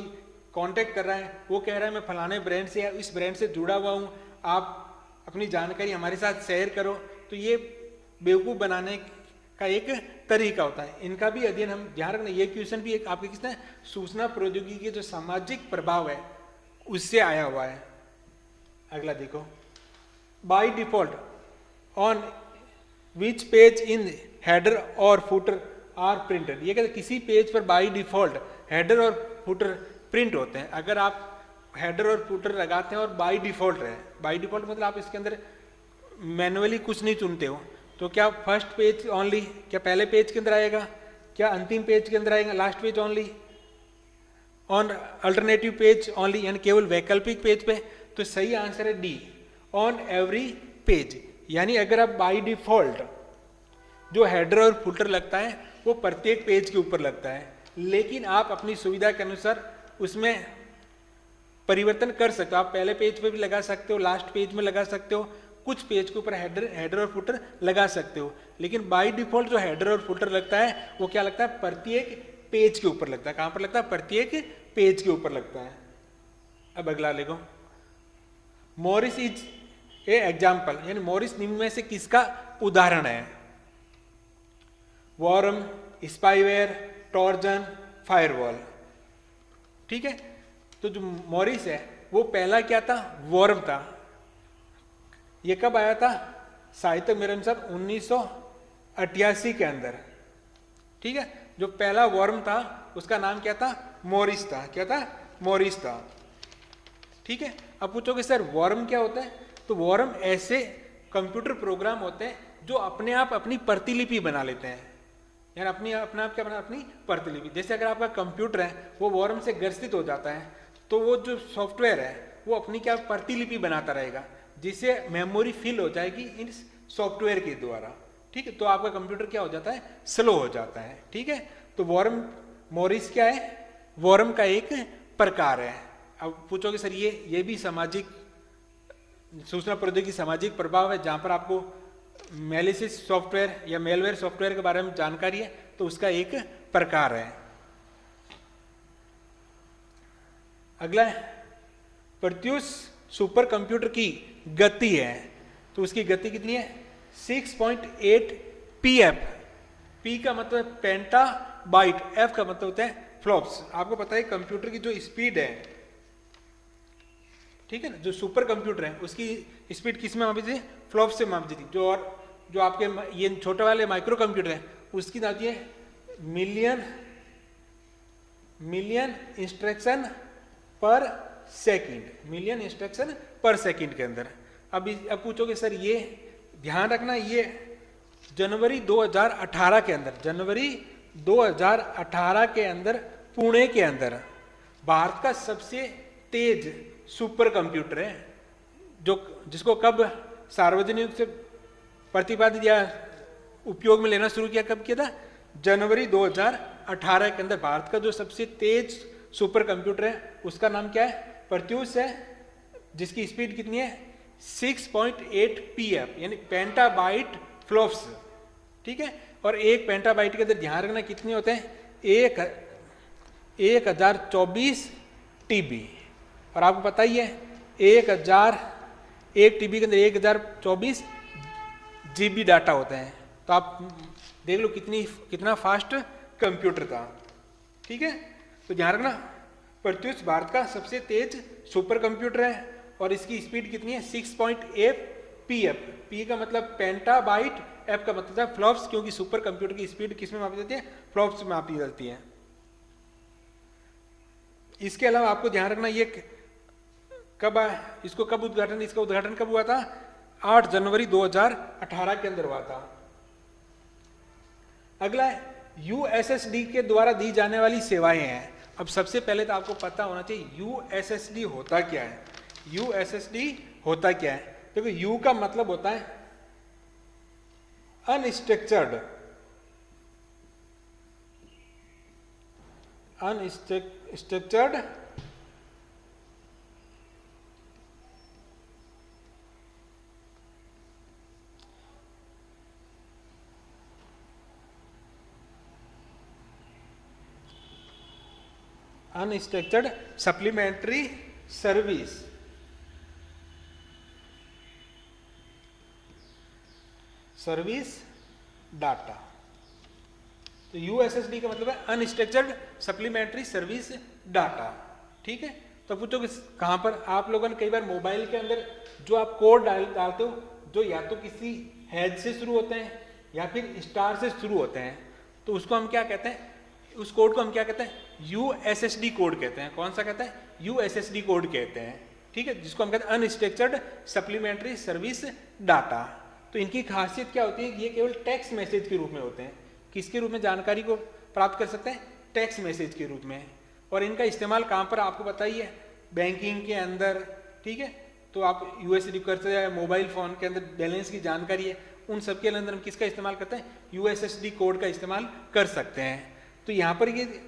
Speaker 1: कांटेक्ट कर रहा है, वो कह रहा है मैं फलाने ब्रांड से या इस ब्रांड से जुड़ा हुआ हूँ, आप अपनी जानकारी हमारे साथ शेयर करो, तो ये बेवकूफ़ बनाने का एक तरीका होता है। इनका भी अध्ययन हम ध्यान रखना। ये क्वेश्चन भी एक आपके किसने, सूचना प्रौद्योगिकी के जो सामाजिक प्रभाव है उससे आया हुआ है। अगला देखो, by default on which page in header और फुटर आर प्रिंटेड। ये कहते हैं किसी पेज पर बाय डिफॉल्ट हेडर और फुटर प्रिंट होते हैं। अगर आप हेडर और फुटर लगाते हैं और बाय डिफॉल्ट है, बाय डिफॉल्ट मतलब आप इसके अंदर मैनुअली कुछ नहीं चुनते हो, तो क्या फर्स्ट पेज ओनली, क्या पहले पेज के अंदर आएगा, क्या अंतिम पेज के अंदर आएगा, last page only, on alternative page only, यानी केवल वैकल्पिक पेज पे। तो सही आंसर है डी, ऑन एवरी पेज। यानी अगर आप बाय डिफॉल्ट जो हेडर और फुटर लगता है वो प्रत्येक पेज के ऊपर लगता है, लेकिन आप अपनी सुविधा के अनुसार उसमें परिवर्तन कर सकते हो। आप पहले पेज पे भी लगा सकते हो, लास्ट पेज में लगा सकते हो, कुछ पेज के ऊपर हेडर और फुटर लगा सकते हो, लेकिन बाय डिफॉल्ट जो हेडर और फुटर लगता है वो क्या लगता है, प्रत्येक पेज के ऊपर लगता है। कहां पर लगता है, प्रत्येक पेज के ऊपर लगता है। अब अगला लिखो, मॉरिस इज ए एग्जाम्पल, यानी मॉरिस निम्न में से किसका उदाहरण है, वॉरम, स्पाईवेयर, टॉर्जन, फायरवॉल। ठीक है, तो जो मॉरिस है वो पहला क्या था, वॉरम था। ये कब आया था, साहित्य मेरे अनुसार 1988 के अंदर, ठीक है। जो पहला वर्म था उसका नाम क्या था, मोरिस था। क्या था, मोरिस था। ठीक है। अब पूछोगे सर वर्म क्या होता है, तो वर्म ऐसे कंप्यूटर प्रोग्राम होते हैं जो अपने आप अपनी प्रतिलिपि बना लेते हैं, यानी अपने आप क्या बना, अपनी प्रतिलिपि। जैसे अगर आपका कंप्यूटर है वो वर्म से ग्रसित हो जाता है तो वो जो सॉफ्टवेयर है वो अपनी क्या प्रतिलिपि बनाता रहेगा, जिससे मेमोरी फिल हो जाएगी इस सॉफ्टवेयर के द्वारा। ठीक है। तो आपका कंप्यूटर क्या हो जाता है, स्लो हो जाता है। ठीक है। तो वर्म मोरिस क्या है, वर्म का एक प्रकार है। अब पूछोगे सर ये भी सामाजिक सूचना प्रौद्योगिकी सामाजिक प्रभाव है, जहां पर आपको मैलिसिस सॉफ्टवेयर या मेलवेयर सॉफ्टवेयर के बारे में जानकारी है, तो उसका एक प्रकार है। अगला है प्रत्यूष सुपर कंप्यूटर की गति है, तो उसकी गति कितनी है, 6.8 pf। पी का मतलब है पेंटा बाइट, एफ का मतलब होता है फ्लॉप्स। आपको पता है कंप्यूटर की जो स्पीड है, ठीक है ना, जो सुपर कंप्यूटर है उसकी स्पीड किस में मापी थी, फ्लॉप्स से मापी थी। जो आपके ये छोटे वाले माइक्रो कंप्यूटर है उसकी नापी है मिलियन इंस्ट्रक्शन पर सेकंड, मिलियन इंस्ट्रक्शन पर सेकंड के अंदर। अब पूछोगे सर ये ध्यान रखना, ये जनवरी 2018 के अंदर, जनवरी 2018 के अंदर पुणे के अंदर भारत का सबसे तेज सुपर कंप्यूटर है, जिसको कब सार्वजनिक से प्रतिपादित या उपयोग में लेना शुरू किया, कब किया था, जनवरी 2018 के अंदर। भारत का जो सबसे तेज सुपर कंप्यूटर है उसका नाम क्या है, प्रत्यूष है, जिसकी स्पीड कितनी है 6.8 pf, यानी पेंटाबाइट फ्लॉप्स। ठीक है। और एक पेंटाबाइट के अंदर ध्यान रखना कितने होते हैं, 1024 TB। और आपको पता ही है 1 TB के अंदर 1024 GB डाटा होते हैं। तो आप देख लो कितना फास्ट कंप्यूटर था। ठीक है। तो ध्यान रखना प्रत्यूष भारत का सबसे तेज सुपर कंप्यूटर है और इसकी स्पीड कितनी है 6.8 pf। पी का मतलब पेंटाबाइट, एफ का मतलब है फ्लॉप्स, क्योंकि सुपर कंप्यूटर की स्पीड किस में मापी जाती है, फ्लॉप्स में मापी जाती है। इसके अलावा आपको ध्यान रखना ये कब इसको कब उद्घाटन, इसका उद्घाटन कब हुआ था, 8 जनवरी 2018 के अंदर हुआ था। अगला है यूएसएसडी के द्वारा दी जाने वाली सेवाएं हैं। अब सबसे पहले तो आपको पता होना चाहिए यूएसएसडी होता क्या है। यूएसएसडी होता क्या है, देखो यू का मतलब होता है unstructured, unstructured supplementary service data. तो यूएसएसडी का मतलब है अनस्ट्रक्चर्ड सप्लीमेंट्री सर्विस डाटा। ठीक है। तो पूछोगे कहां पर, आप लोगों ने कई बार मोबाइल के अंदर जो आप कोड डालते हो, जो या तो किसी हैज से शुरू होते हैं या फिर स्टार से शुरू होते हैं, तो उसको हम क्या कहते हैं, उस कोड को हम क्या कहते हैं, यूएसएसडी कोड कहते हैं। कौन सा कहते हैं, यूएसएसडी कोड कहते हैं। ठीक है। जिसको हम कहते हैं अनस्ट्रक्चर्ड सप्लीमेंट्री सर्विस डाटा। तो इनकी खासियत क्या होती है, ये केवल टेक्स्ट मैसेज के रूप में होते हैं। किसके रूप में जानकारी को प्राप्त कर सकते हैं, टेक्स्ट मैसेज के रूप में। और इनका इस्तेमाल कहाँ पर आपको पता ही है, बैंकिंग के अंदर। ठीक है। तो आप यूएसएसडी कर सकते हैं, मोबाइल फोन के अंदर बैलेंस की जानकारी है, उन सब के अंदर हम किसका इस्तेमाल करते हैं, यूएसएसडी कोड का इस्तेमाल कर सकते हैं। तो यहाँ पर ये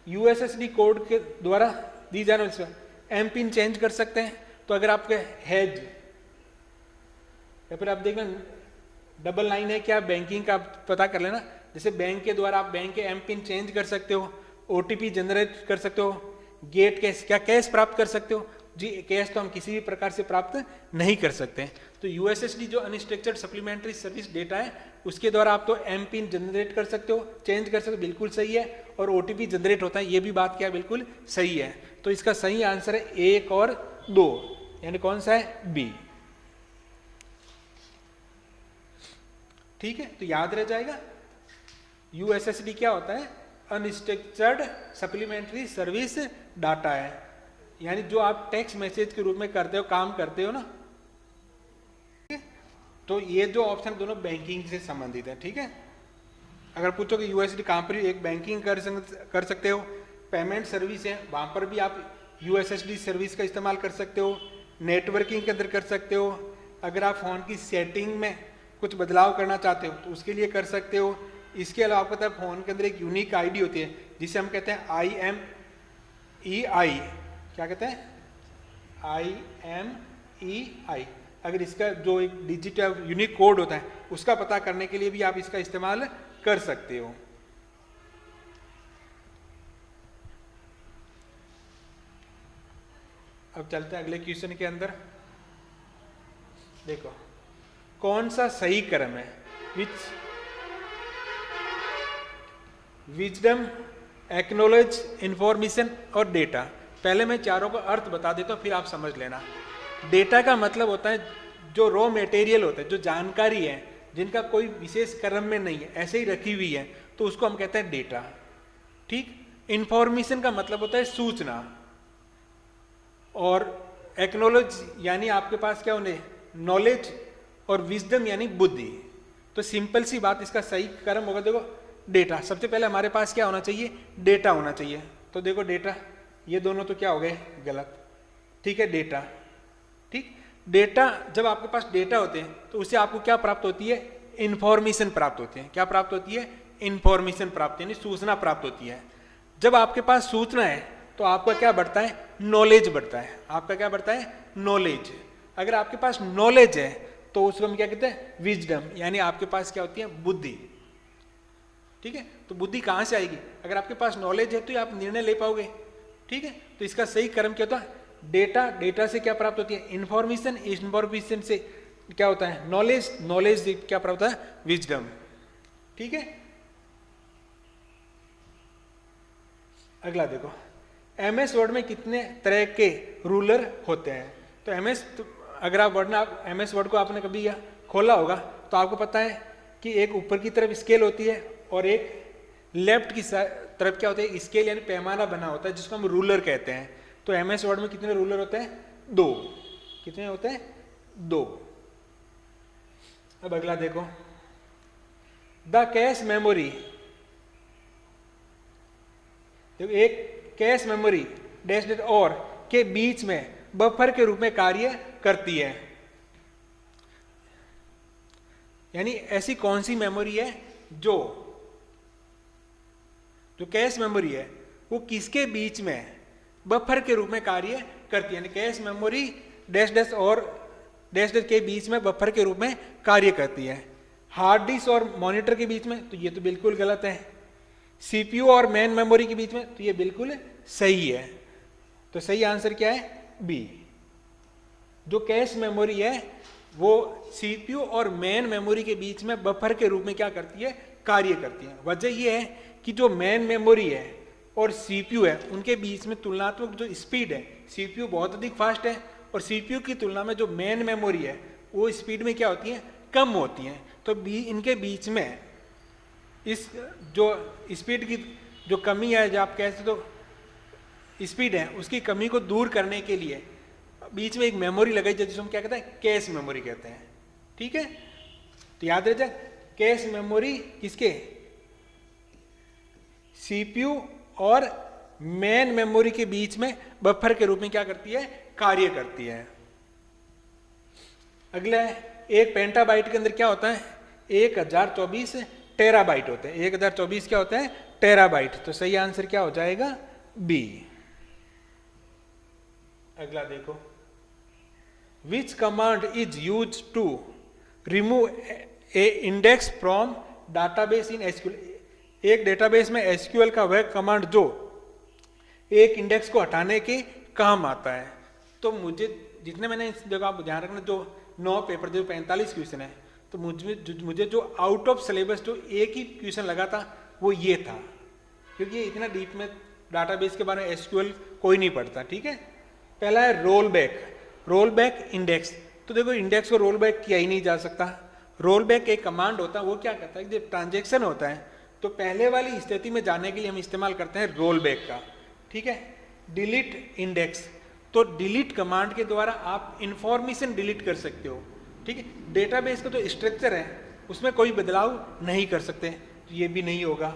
Speaker 1: यूएसएसडी कोड के द्वारा दी जाने वाली एम पिन चेंज कर सकते हैं। तो अगर आपके हैज या फिर आप देखना डबल लाइन है क्या, बैंकिंग का पता कर लेना। जैसे बैंक के द्वारा आप बैंक के एम पिन चेंज कर सकते हो, ओटीपी जनरेट कर सकते हो, गेट कैश, क्या कैश प्राप्त कर सकते हो जी, कैश तो हम किसी भी प्रकार से प्राप्त नहीं कर सकते। तो यूएसएसडी जो अनस्ट्रक्चर्ड सप्लीमेंट्री सर्विस डेटा है उसके द्वारा आप तो एम पिन जनरेट कर सकते हो, चेंज कर सकते हो, बिल्कुल सही है। और ओटीपी जनरेट होता है, ये भी बात क्या बिल्कुल सही है। तो इसका सही आंसर है 1 और 2, यानी कौन सा है, बी। ठीक है। तो याद रह जाएगा यूएसएसडी क्या होता है? अनस्ट्रक्चर्ड सप्लीमेंट्री सर्विस डाटा है, यानी जो आप टेक्स्ट मैसेज के रूप में करते हो, काम करते हो ना, तो ये जो ऑप्शन दोनों बैंकिंग से संबंधित है। ठीक है, अगर पूछो कि यूएसडी कहाँ पर, एक बैंकिंग कर सकते हो, पेमेंट सर्विस है वहाँ पर भी आप यूएसएसडी सर्विस का इस्तेमाल कर सकते हो, नेटवर्किंग के अंदर कर सकते हो, अगर आप फ़ोन की सेटिंग में कुछ बदलाव करना चाहते हो तो उसके लिए कर सकते हो। इसके अलावा आपको पता है फ़ोन के अंदर एक यूनिक आईडी होती है जिसे हम कहते हैं IMEI, क्या कहते हैं? IMEI। अगर इसका जो एक डिजिटल यूनिक कोड होता है उसका पता करने के लिए भी आप इसका इस्तेमाल कर सकते हो। अब चलते हैं अगले क्वेश्चन के अंदर। देखो, कौन सा सही क्रम है? विजडम, एक्नॉलेज, इंफॉर्मेशन और डेटा। पहले मैं चारों का अर्थ बता देता हूँ, फिर आप समझ लेना। डेटा का मतलब होता है जो रॉ मटेरियल होता है, जो जानकारी है जिनका कोई विशेष क्रम में नहीं है, ऐसे ही रखी हुई है, तो उसको हम कहते हैं डेटा। ठीक। इंफॉर्मेशन का मतलब होता है सूचना, और एक्नॉलेज यानी आपके पास क्या होने, नॉलेज, और विजडम यानी बुद्धि। तो सिंपल सी बात, इसका सही क्रम होगा देखो डेटा। सबसे पहले हमारे पास क्या होना चाहिए? डेटा होना चाहिए। तो देखो डेटा, ये दोनों तो क्या हो गए? गलत। ठीक है, डेटा। ठीक, डेटा, जब आपके पास डेटा होते हैं तो उससे आपको क्या प्राप्त होती है? इंफॉर्मेशन प्राप्त होती है। क्या प्राप्त होती है? इंफॉर्मेशन प्राप्त, यानी सूचना प्राप्त होती है। जब आपके पास सूचना है तो आपका क्या बढ़ता है? नॉलेज बढ़ता है। आपका क्या बढ़ता है? नॉलेज। अगर आपके पास नॉलेज है तो उसको हम क्या कहते हैं? विजडम, यानी आपके पास क्या होती है? बुद्धि। ठीक है, तो बुद्धि कहाँ से आएगी? अगर आपके पास नॉलेज है तो आप निर्णय ले पाओगे। ठीक है, तो इसका सही क्रम क्या होता है? डेटा, डेटा से क्या प्राप्त होती है? इंफॉर्मेशन, इंफॉर्मेशन से क्या होता है? नॉलेज, नॉलेज से क्या प्राप्त होता है? विजडम। ठीक है, अगला देखो, MS वर्ड में कितने तरह के रूलर होते हैं? तो MS, अगर आप MS वर्ड को आपने कभी खोला होगा तो आपको पता है कि एक ऊपर की तरफ स्केल होती है और एक लेफ्ट की तरफ क्या होता है? स्केल, यानी पैमाना बना होता है जिसको हम रूलर कहते हैं। तो MS वर्ड में कितने रूलर होते हैं? 2। कितने होते हैं? 2। अब अगला देखो, द कैश मेमोरी। देखो, एक कैश मेमोरी डैश डैश और के बीच में बफर के रूप में कार्य करती है। यानी ऐसी कौन सी मेमोरी है जो कैश मेमोरी है वो किसके बीच में बफर के रूप में कार्य करती है? यानी कैश मेमोरी डैश डैश और डैश डैश के बीच में बफर के रूप में कार्य करती है। हार्ड डिस्क और मॉनिटर के बीच में, तो ये तो बिल्कुल गलत है। CPU और मेन मेमोरी के बीच में, तो ये बिल्कुल सही है। तो सही आंसर क्या है? बी। जो कैश मेमोरी है वो CPU और मेन मेमोरी के बीच में बफर के रूप में क्या करती है? कार्य करती है। वजह यह है कि जो मेन मेमोरी है और CPU है उनके बीच में तुलनात्मक जो स्पीड है, CPU बहुत अधिक फास्ट है और CPU की तुलना में जो मेन मेमोरी है वो स्पीड में क्या होती है? कम होती है। तो इनके बीच में इस जो स्पीड की जो कमी है, जो आप कहते तो स्पीड है, उसकी कमी को दूर करने के लिए बीच में एक मेमोरी लगाई जाती है जिसको हम क्या कहते हैं? कैश मेमोरी कहते हैं। ठीक है, तो याद रह जाए, कैश मेमोरी किसके? CPU और मेन मेमोरी के बीच में बफर के रूप में क्या करती है? कार्य करती है। अगला है, एक पेंटाबाइट के अंदर क्या होता है? 1024 टेराबाइट होते हैं। 1024 क्या होता है? टेराबाइट। तो सही आंसर क्या हो जाएगा? बी। अगला देखो, which command is use to remove a index from database in SQL। एक डेटाबेस में SQL का वह कमांड जो एक इंडेक्स को हटाने के काम आता है। तो मुझे जितने मैंने इस जगह आप ध्यान रखना, जो 9 पेपर जो 45 क्वेश्चन है, तो मुझे जो आउट ऑफ सिलेबस जो एक ही क्वेश्चन लगा था वो ये था, क्योंकि इतना डीप में डाटाबेस के बारे में SQL कोई नहीं पढ़ता। ठीक है, पहला है रोल बैक इंडेक्स। तो देखो, इंडेक्स को रोल बैक किया ही नहीं जा सकता। रोल बैक एक कमांड होता है, वो क्या करता है? जब ट्रांजेक्शन होता है तो पहले वाली स्थिति में जाने के लिए हम इस्तेमाल करते हैं रोल बैक का, ठीक है। डिलीट इंडेक्स, तो डिलीट कमांड के द्वारा आप इंफॉर्मेशन डिलीट कर सकते हो, ठीक है। डेटाबेस का जो स्ट्रक्चर है उसमें कोई बदलाव नहीं कर सकते, तो ये भी नहीं होगा।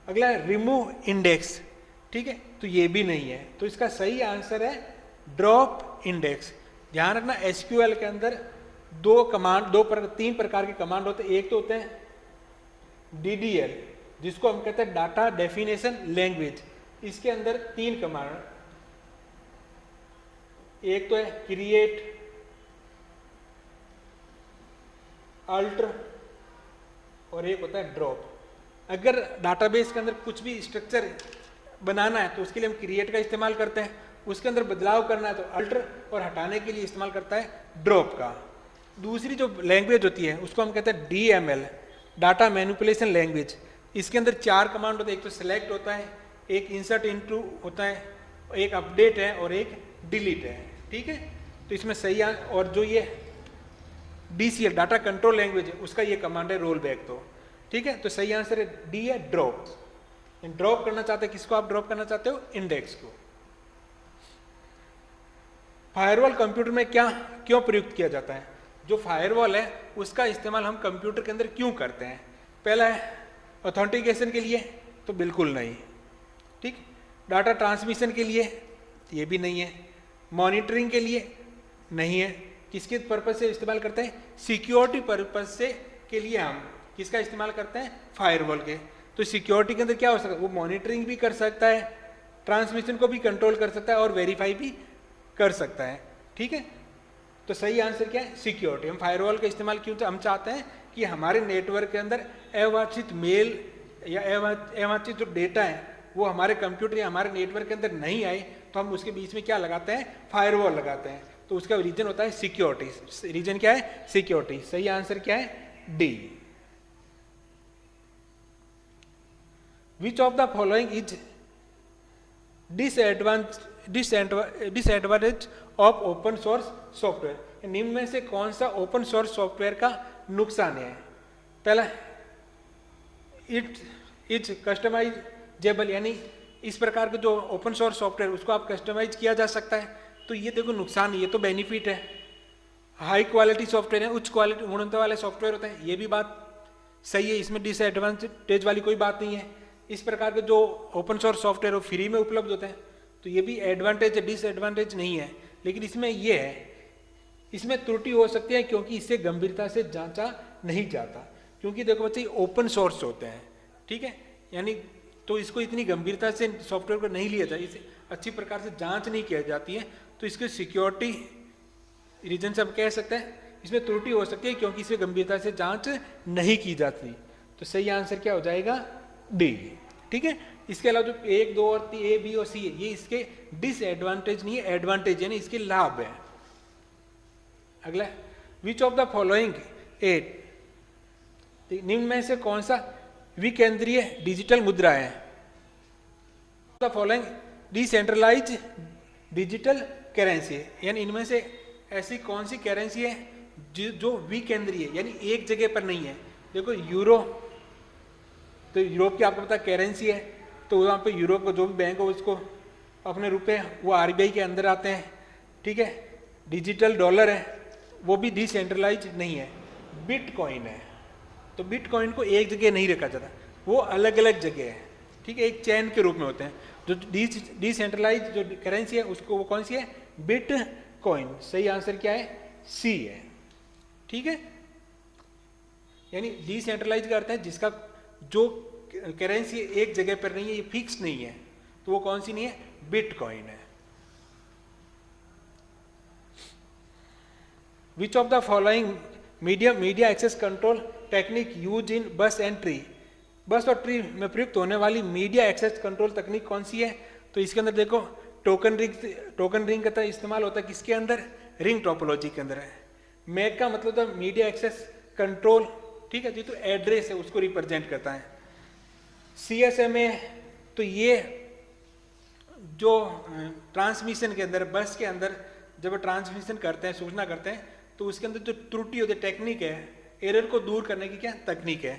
Speaker 1: अगला है रिमूव इंडेक्स, ठीक है, तो ये भी नहीं है। तो इसका सही आंसर है ड्रॉप इंडेक्स। ध्यान रखना एसक्यूएल के अंदर तीन प्रकार के कमांड होते हैं। एक तो होते हैं डीडीएल, जिसको हम कहते हैं डाटा डेफिनेशन लैंग्वेज। इसके अंदर 3 कमांड, एक तो है क्रिएट, अल्टर और एक होता है ड्रॉप। अगर डाटाबेस के अंदर कुछ भी स्ट्रक्चर बनाना है तो उसके लिए हम क्रिएट का इस्तेमाल करते हैं, उसके अंदर बदलाव करना है तो अल्टर, और हटाने के लिए इस्तेमाल करता है ड्रॉप का। दूसरी जो लैंग्वेज होती है उसको हम कहते हैं डीएमएल, डाटा मैनिपुलेशन लैंग्वेज। इसके अंदर 4 कमांड होते हैं, एक तो सिलेक्ट होता है, एक इंसर्ट इनटू होता है, एक अपडेट है और एक डिलीट है, ठीक है। तो इसमें सही और जो ये डीसीएल डाटा कंट्रोल लैंग्वेज है उसका ये कमांड है रोल बैक, तो ठीक है। तो सही आंसर है डी है ड्रॉप। ड्रॉप करना चाहते हैं, किसको आप ड्रॉप करना चाहते हो? इंडेक्स को। फायरवॉल कंप्यूटर में क्यों प्रयुक्त किया जाता है? जो फायरवॉल है उसका इस्तेमाल हम कंप्यूटर के अंदर क्यों करते हैं? पहला है ऑथेंटिकेशन के लिए, तो बिल्कुल नहीं, ठीक। डाटा ट्रांसमिशन के लिए, ये भी नहीं है। मॉनिटरिंग के लिए नहीं है। किसके पर्पज से इस्तेमाल करते हैं? सिक्योरिटी पर्पज से के लिए हम किसका इस्तेमाल करते हैं? फायरवॉल के। तो सिक्योरिटी के अंदर क्या हो सकता है? वो मॉनिटरिंग भी कर सकता है, ट्रांसमिशन को भी कंट्रोल कर सकता है और वेरीफाई भी कर सकता है, ठीक है। तो सही आंसर क्या है? सिक्योरिटी। हम फायरवॉल का इस्तेमाल क्यों? हम चाहते हैं कि हमारे नेटवर्क के अंदर अवांछित मेल या अवांछित जो डेटा है वो हमारे कंप्यूटर या हमारे नेटवर्क के अंदर नहीं आए, तो हम उसके बीच में क्या लगाते हैं? फायरवॉल लगाते हैं। तो उसका रीजन होता है सिक्योरिटी। रीजन क्या है? सिक्योरिटी। सही आंसर क्या है? D. Which of the following is disadvantage of open source software? निम्न में से कौन सा ओपन सोर्स सॉफ्टवेयर का नुकसान है? पहला, इट इज कस्टमाइजेबल, यानी इस प्रकार के जो ओपन सोर्स सॉफ्टवेयर उसको आप कस्टमाइज किया जा सकता है, तो ये देखो नुकसान है, ये तो बेनिफिट है। हाई क्वालिटी सॉफ्टवेयर है, उच्च क्वालिटी गुणवत्ता वाले सॉफ्टवेयर होते हैं, ये भी बात सही है, इसमें डिसएडवांटेज वाली कोई बात नहीं है। इस प्रकार के जो ओपन सोर्स सॉफ्टवेयर वो फ्री में उपलब्ध होते हैं, तो ये भी एडवांटेज है, डिसएडवांटेज नहीं है। लेकिन इसमें ये है, इसमें त्रुटि हो सकती है क्योंकि इससे गंभीरता से जांचा नहीं जाता। क्योंकि देखो बच्चे ओपन सोर्स होते हैं, ठीक है, यानी तो इसको इतनी गंभीरता से सॉफ्टवेयर को नहीं लिया जाता, इसे अच्छी प्रकार से जांच नहीं की जाती है, तो इसके सिक्योरिटी रीजन से हम कह सकते हैं इसमें त्रुटि हो सकती है क्योंकि इसे गंभीरता से जांच नहीं की जाती। तो सही आंसर क्या हो जाएगा? डी, ठीक है। इसके अलावा जो 1, 2 और 3 ए, बी और सी है, ये इसके डिसएडवांटेज नहीं है, एडवांटेज यानी इसके लाभ है। अगला, विच ऑफ द फॉलोइंग 8, निम्न में से कौन सा विकेंद्रीय डिजिटल मुद्रा है? The following decentralize digital currency है, यानी इनमें से ऐसी कौन सी करेंसी है जो विकेंद्रीय यानी एक जगह पर नहीं है? देखो यूरो, तो यूरोप की आपको पता करेंसी है, तो वहाँ पे यूरोप का जो भी बैंक हो उसको अपने रुपए वो आरबीआई के अंदर आते हैं, ठीक है। डिजिटल डॉलर है, वो भी डिसेंट्रलाइज नहीं है। बिटकॉइन है, तो बिटकॉइन को एक जगह नहीं रखा जाता, वो अलग अलग जगह है, ठीक है, एक चैन के रूप में होते हैं। जो डिसेंट्रलाइज जो करेंसी है उसको वो कौन सी है? बिटकॉइन। सही आंसर क्या है? सी है, ठीक है। यानी डिसेंट्रलाइज का अर्थ है जिसका जो करेंसी एक जगह पर नहीं है, ये फिक्स नहीं है, तो वो कौन सी नहीं है? बिटकॉइन है। Which of the following media access control technique use in bus and tree? बस और ट्री में प्रयुक्त होने वाली मीडिया एक्सेस कंट्रोल तकनीक कौन सी है? तो इसके अंदर देखो टोकन रिंग का इस्तेमाल होता है, किसके अंदर? रिंग टोपोलॉजी के अंदर है। मैक का मतलब था मीडिया एक्सेस कंट्रोल, ठीक है, जो तो एड्रेस है उसको रिप्रेजेंट करता है। CSMA, तो ये जो ट्रांसमिशन के अंदर बस के अंदर जब ट्रांसमिशन करते हैं, सूचना करते हैं, तो उसके अंदर जो त्रुटि होती है टेक्निक है, एरर को दूर करने की क्या तकनीक है,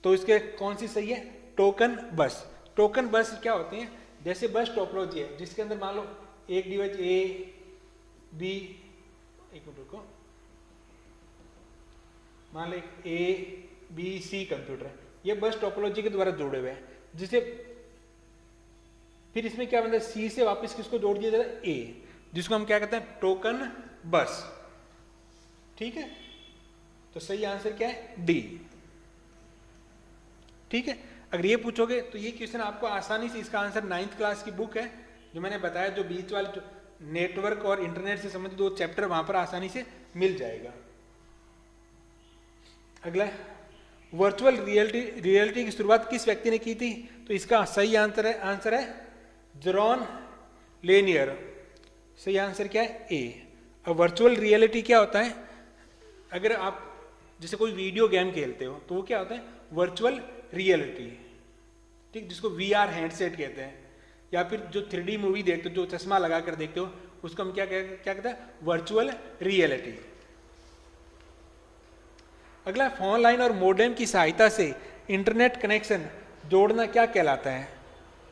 Speaker 1: तो इसके कौन सी सही है? टोकन बस। टोकन बस क्या होते हैं? जैसे बस टोपोलॉजी है जिसके अंदर मान लो एक डिवाइस ए बी, एक मिनट रुको, मान लो ए बी सी कंप्यूटर है, ये बस टोपोलॉजी के द्वारा जुड़े हुए हैं, जिसे फिर इसमें क्या बनता है? सी से वापस किसको जोड़ दिया जाता है? ए, जिसको हम क्या कहते हैं? टोकन बस। ठीक है, तो सही आंसर क्या है? डी। ठीक है, अगर ये पूछोगे तो ये क्वेश्चन आपको आसानी से, इसका आंसर 9th क्लास की बुक है जो मैंने बताया, जो बीच वाले नेटवर्क और इंटरनेट से संबंधित 2 चैप्टर वहां पर आसानी से मिल जाएगा। अगला, वर्चुअल रियलिटी की शुरुआत किस व्यक्ति ने की थी? तो इसका सही आंसर है जॉन लेनियर। सही आंसर क्या है? ए। अब वर्चुअल रियलिटी क्या होता है? अगर आप जैसे कोई वीडियो गेम खेलते हो तो वो क्या होता है? Virtual reality. ठीक, जिसको VR हैंडसेट कहते हैं, या फिर जो 3D मूवी देखते हो, जो चश्मा लगा कर देखते हो, उसको हम क्या कहते हैं? Virtual reality. अगला, फोन लाइन और मोडेम की सहायता से इंटरनेट कनेक्शन जोड़ना क्या कहलाता है?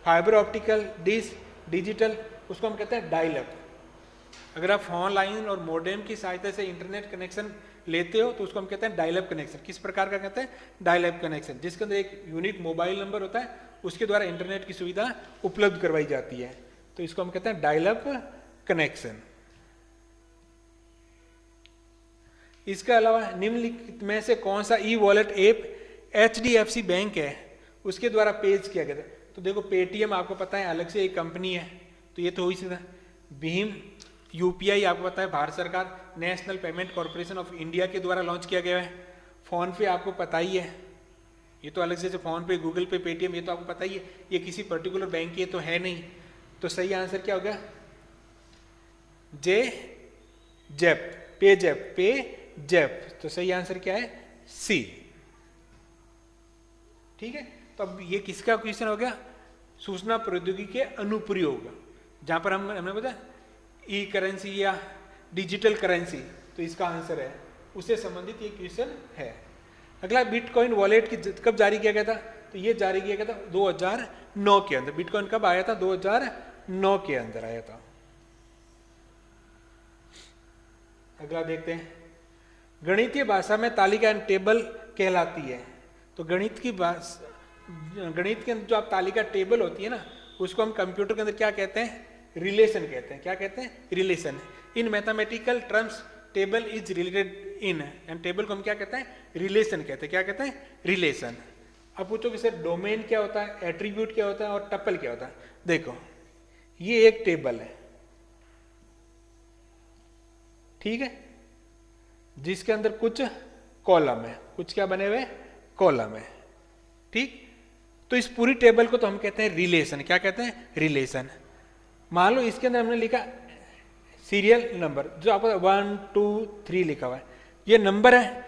Speaker 1: फाइबर ऑप्टिकल, डिश, डिजिटल, उसको हम कहते हैं डायल अप। अगर आप फोन लाइन और मोडेम की सहायता से इंटरनेट कनेक्शन लेते हो तो उसको हम कहते हैं डायल अप कनेक्शन। किस प्रकार का कहते हैं? डायल अप कनेक्शन, जिसके अंदर एक यूनिक मोबाइल नंबर होता है, उसके द्वारा इंटरनेट की सुविधा उपलब्ध करवाई जाती है, तो इसको हम कहते हैं डायल अप कनेक्शन। इसके अलावा निम्नलिखित में से कौन सा e wallet app HDFC bank है उसके द्वारा पेश किया गया था? तो देखो, पेटीएम आपको पता है अलग से एक कंपनी है, तो ये तो हो ही सकता है। भीम UPI आपको पता है भारत सरकार, national payment corporation of India के द्वारा लॉन्च किया गया है। फोन पे आपको पता ही है, ये तो अलग से, फोन पे, गूगल पे, पेटीएम, ये तो आपको पता ही है, ये किसी पर्टिकुलर बैंक की तो है नहीं। तो सही आंसर क्या हो गया? जेप, पे जेप। तो सही आंसर क्या है? सी। ठीक है, तो अब ये किसका क्वेश्चन हो गया? सूचना प्रौद्योगिकी के अनुप्रयोग, जहां पर हमने बताया ई करेंसी या डिजिटल करेंसी, तो इसका आंसर है, उससे संबंधित ये क्वेश्चन है। अगला, बिटकॉइन वॉलेट की कब जारी किया गया था? तो ये जारी किया गया था 2009 के अंदर। बिटकॉइन कब आया था? 2009 के अंदर आया था। अगला देखते हैं, गणितीय भाषा में तालिका एंड टेबल कहलाती है। तो गणित के अंदर जो आप तालिका टेबल होती है ना, उसको हम कंप्यूटर के अंदर क्या कहते हैं? रिलेशन कहते हैं। क्या कहते हैं? Relation. In mathematical terms table is related in, and table को हम क्या कहते हैं? रिलेशन कहते हैं। क्या कहते हैं? रिलेशन। अब पूछो कि सर डोमेन क्या होता है, एट्रीब्यूट क्या होता है और टपल क्या होता है? देखो, ये एक टेबल है, ठीक है, जिसके अंदर कुछ कॉलम है, कुछ क्या बने हुए? कॉलम है, ठीक। तो इस पूरी टेबल को तो हम कहते हैं रिलेशन। क्या कहते हैं? रिलेशन। मान लो इसके अंदर हमने लिखा सीरियल नंबर, जो आपको 1 2 3 लिखा हुआ है, ये नंबर है,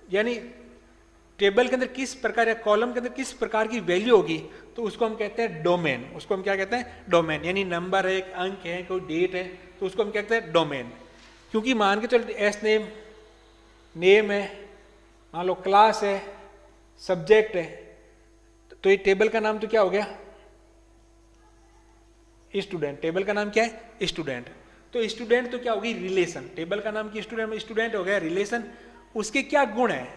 Speaker 1: यानी टेबल के अंदर किस प्रकार या कॉलम के अंदर किस प्रकार की वैल्यू होगी, तो उसको हम कहते हैं डोमेन। उसको हम क्या कहते हैं? डोमेन। यानी नंबर है, एक अंक है, कोई डेट है, तो उसको हम क्या कहते हैं? डोमेन। क्योंकि मान के चलो एस नेम है, मान लो क्लास है, सब्जेक्ट है, तो ये टेबल का नाम तो क्या हो गया? स्टूडेंट। टेबल का नाम क्या है? स्टूडेंट। तो स्टूडेंट तो क्या होगी? रिलेशन। टेबल का नाम की स्टूडेंट हो गया रिलेशन। उसके क्या गुण है?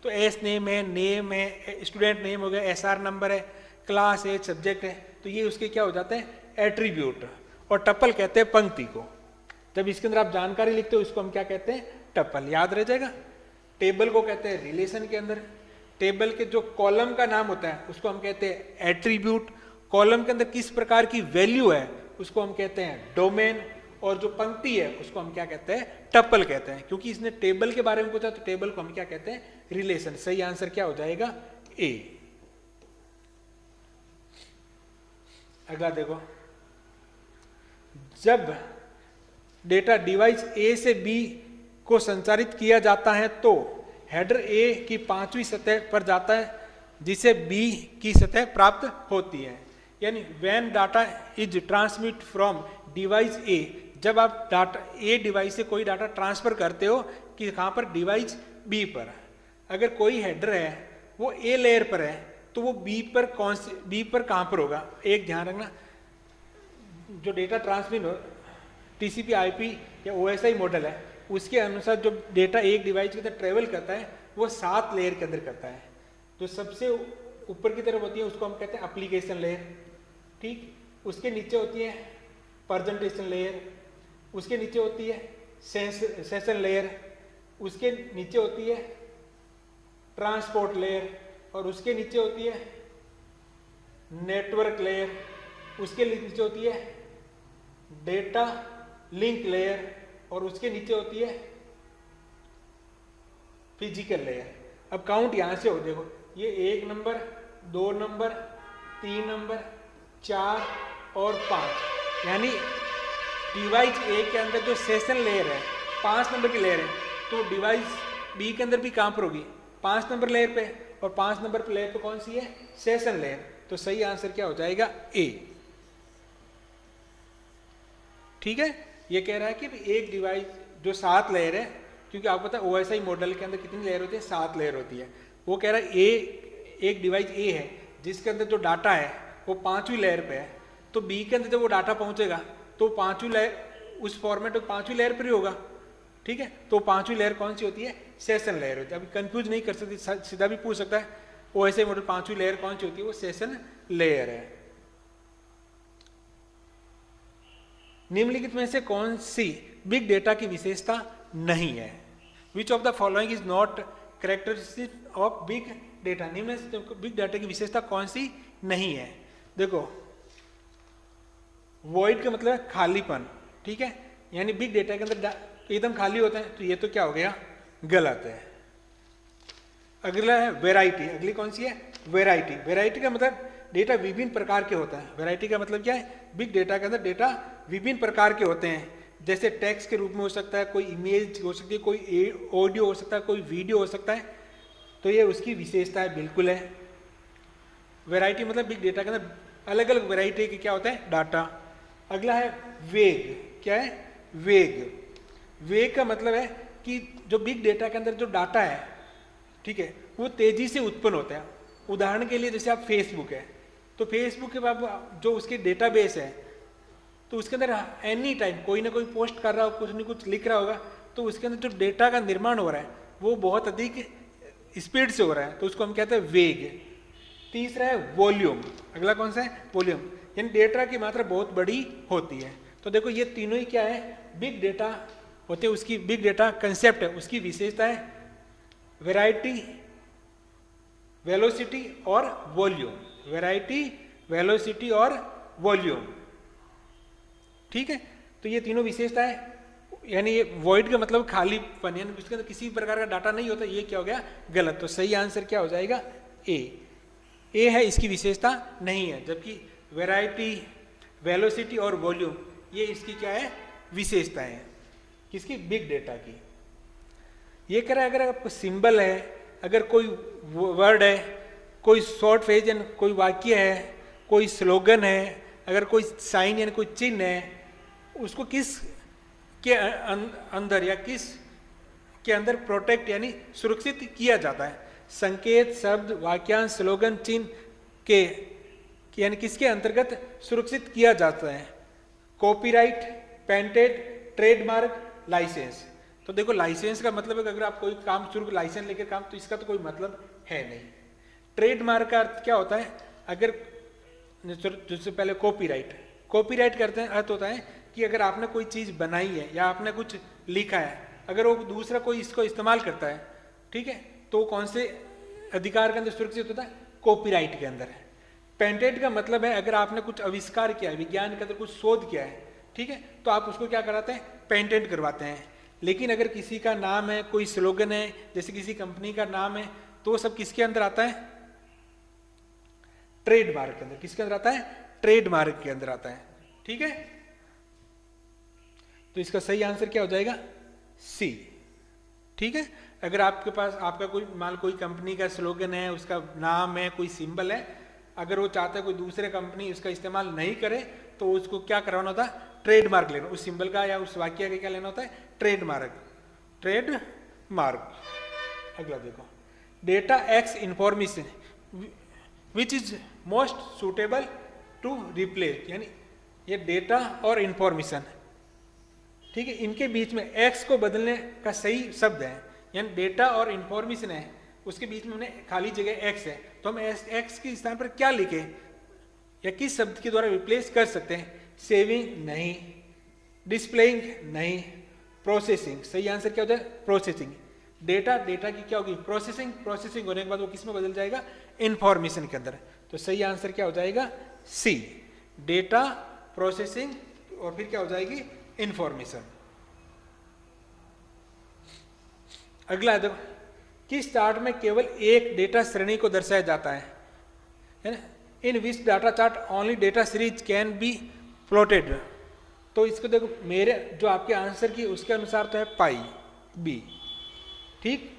Speaker 1: तो एस नेम है, स्टूडेंट नेम हो गया, SR नंबर है, क्लास है, सब्जेक्ट है, तो ये उसके क्या हो जाते हैं? एट्रीब्यूट। और टपल कहते हैं पंक्ति को। जब इसके अंदर आप जानकारी लिखते हो इसको हम क्या कहते हैं? टपल। याद रह जाएगा। टेबल को कहते हैं रिलेशन के अंदर। टेबल के जो कॉलम का नाम होता है उसको हम कहते हैं एट्रीब्यूट। कॉलम के अंदर किस प्रकार की वैल्यू है उसको हम कहते हैं डोमेन। और जो पंक्ति है उसको हम क्या कहते हैं? टपल कहते हैं। क्योंकि इसने टेबल के बारे में पूछा तो टेबल को हम क्या कहते हैं? रिलेशन। सही आंसर क्या हो जाएगा? ए। अगला देखो, जब डेटा डिवाइस ए से बी को संचारित किया जाता है तो हेडर ए की 5वीं सतह पर जाता है जिसे बी की सतह प्राप्त होती है। यानी when data is transmit from device A, जब आप डाटा ए डिवाइस से कोई डाटा ट्रांसफर करते हो कि कहाँ पर? डिवाइस बी पर। अगर कोई हेडर है वो ए लेयर पर है, तो वो बी पर कहाँ पर होगा, एक ध्यान रखना, जो डेटा ट्रांसमिट हो टीसीपी आईपी या ओएसआई मॉडल है उसके अनुसार जो डेटा एक डिवाइस के अंदर ट्रेवल करता है वो 7 लेयर के अंदर करता है। जो सबसे ऊपर की तरफ होती है उसको हम कहते हैं एप्लीकेशन लेयर, ठीक, उसके नीचे होती है प्रेजेंटेशन लेयर, उसके नीचे होती है सेशन लेयर, उसके नीचे होती है ट्रांसपोर्ट लेयर, और उसके नीचे होती है नेटवर्क लेयर, उसके नीचे होती है डेटा लिंक लेयर, और उसके नीचे होती है फिजिकल लेयर। अब काउंट यहां से हो, देखो ये 1 नंबर, 2 नंबर, 3 नंबर, 4 और 5, यानी डिवाइस ए के अंदर जो सेशन लेयर है 5 नंबर की लेयर है, तो डिवाइस बी के अंदर भी कहां पर होगी 5 नंबर लेयर पे, और 5 नंबर पे लेयर पे कौन सी है, सेशन लेयर। तो सही आंसर क्या हो जाएगा, ए। ठीक है, ये कह रहा है कि एक डिवाइस जो 7 लेयर है, क्योंकि आपको पता है ओएसआई मॉडल के अंदर कितनी लेयर होती है, 7 लेयर होती है। वो कह रहा है एक डिवाइस ए है जिसके अंदर जो डाटा है वो 5वीं लेयर पे है, तो बी के अंदर जब वो डाटा पहुंचेगा तो 5वीं लेयर उस फॉर्मेट में 5वीं लेयर पर ही होगा। ठीक है, तो 5वीं लेयर कौन सी होती है, सेशन लेयर होती है। अभी कंफ्यूज नहीं कर सकती, सीधा भी पूछ सकता है ओएसआई मॉडल 5वीं लेयर कौन सी होती है, वो सेशन लेयर है। निम्नलिखित में से कौन सी बिग डेटा की विशेषता नहीं है, which of the following is not characteristic of big data. निम्न से बिग डेटा की विशेषता कौन सी नहीं है, देखो वॉइड का मतलब है खालीपन, ठीक है, यानी बिग डेटा के अंदर एकदम खाली होता है, तो ये तो क्या हो गया, गलत है। अगला है वेराइटी, अगली कौन सी है, वेराइटी। वेराइटी का मतलब डेटा विभिन्न प्रकार के होता है। वेराइटी का मतलब क्या है, बिग डेटा के अंदर डेटा विभिन्न प्रकार के होते हैं, जैसे टेक्स्ट के रूप में हो सकता है, कोई इमेज हो सकती है, कोई ऑडियो हो सकता है, कोई वीडियो हो सकता है, तो ये उसकी विशेषता है, बिल्कुल है। वेराइटी मतलब बिग डेटा के अंदर अलग अलग वेराइटी के क्या होता है, डाटा। अगला है वेग, क्या है, वेग। वेग का मतलब है कि जो बिग डेटा के अंदर जो डाटा है, ठीक है, वो तेजी से उत्पन्न होता है। उदाहरण के लिए जैसे आप फेसबुक है, तो फेसबुक के बाद जो उसके डेटाबेस है, तो उसके अंदर एनी टाइम कोई ना कोई पोस्ट कर रहा हो, कुछ न कुछ लिख रहा होगा, तो उसके अंदर जो डेटा का निर्माण हो रहा है वो बहुत अधिक स्पीड से हो रहा है, तो उसको हम कहते हैं वेग। तीसरा है वॉल्यूम, अगला कौन सा है, वॉल्यूम, यानी डेटा की मात्रा बहुत बड़ी होती है। तो देखो ये तीनों ही क्या है, बिग डेटा होते हैं, उसकी बिग डेटा कंसेप्ट है, उसकी विशेषता है वैरायटी, वेलोसिटी और वॉल्यूम। वैरायटी, वेलोसिटी और वॉल्यूम, ठीक है, तो ये तीनों विशेषता है। यानी ये वॉइड का मतलब खालीपन, यानी उसके अंदर किसी प्रकार का डाटा नहीं होता, ये क्या हो गया, गलत। तो सही आंसर क्या हो जाएगा, ए है, इसकी विशेषता नहीं है। जबकि वैरायटी, वेलोसिटी और वॉल्यूम ये इसकी क्या है, विशेषताएं हैं, किसकी, बिग डेटा की। ये कह रहा है अगर आपको सिंबल है, अगर कोई वर्ड है, कोई शॉर्ट फ्रेज है, कोई वाक्य है, कोई स्लोगन है, अगर कोई साइन यानी कोई चिन्ह है, उसको किस के अंदर या किस के अंदर प्रोटेक्ट यानी सुरक्षित किया जाता है। संकेत, शब्द, वाक्यांश, स्लोगन, चिन्ह के यानी किसके अंतर्गत सुरक्षित किया जाता है, कॉपीराइट, पेटेंट, ट्रेडमार्क, लाइसेंस। तो देखो लाइसेंस का मतलब है कि अगर आप कोई काम शुरू लाइसेंस लेकर काम, तो इसका तो कोई मतलब है नहीं। ट्रेडमार्क का अर्थ क्या होता है, अगर जिससे पहले कॉपीराइट, कॉपीराइट करते हैं अर्थ होता है कि अगर आपने कोई चीज़ बनाई है या आपने कुछ लिखा है, अगर वो दूसरा कोई इसको इस्तेमाल करता है, ठीक है, तो कौन से अधिकार के अंदर सुरक्षित होता है, कॉपीराइट के अंदर है। पेटेंट का मतलब है अगर आपने कुछ आविष्कार किया है, विज्ञान के अंदर कुछ शोध किया है, ठीक है, तो आप उसको क्या कराते हैं, पेटेंट करवाते हैं। लेकिन अगर किसी का नाम है, कोई स्लोगन है, जैसे किसी कंपनी का नाम है, तो सब किसके अंदर आता है, ट्रेडमार्क के अंदर। किसके अंदर आता है, ट्रेडमार्क के अंदर आता है, ठीक है। तो इसका सही आंसर क्या हो जाएगा, सी, ठीक है। अगर आपके पास आपका कोई मान कोई कंपनी का स्लोगन है, उसका नाम है, कोई सिंबल है, अगर वो चाहता है कोई दूसरे कंपनी उसका इस्तेमाल नहीं करे, तो उसको क्या कराना होता है, ट्रेडमार्क लेना, उस सिंबल का या उस वाक्य का क्या लेना होता है, ट्रेडमार्क, ट्रेडमार्क। अगला देखो, data x information which is most suitable to replace, यानी ये डेटा और इंफॉर्मेशन, ठीक है, इनके बीच में एक्स को बदलने का सही शब्द है, यानी डेटा और इंफॉर्मेशन है, उसके बीच में हमने खाली जगह एक्स है, तो हम एक्स के स्थान पर क्या लिखे या किस शब्द के द्वारा रिप्लेस कर सकते हैं? सेविंग नहीं, डिस्प्लेइंग नहीं, प्रोसेसिंग। सही आंसर क्या हो जाए? प्रोसेसिंग। डेटा की क्या होगी? प्रोसेसिंग होने के बाद वो किस में बदल जाएगा? इंफॉर्मेशन के अंदर। तो सही आंसर क्या हो जाएगा? सी, डेटा, प्रोसेसिंग और फिर क्या हो जाएगी? इंफॉर्मेशन। अगला देखो, किस चार्ट में केवल एक डेटा श्रेणी को दर्शाया जाता है ना? In which data chart only data series can be plotted. तो इसको देखो, मेरे जो आपके आंसर की उसके अनुसार तो है पाई बी, ठीक,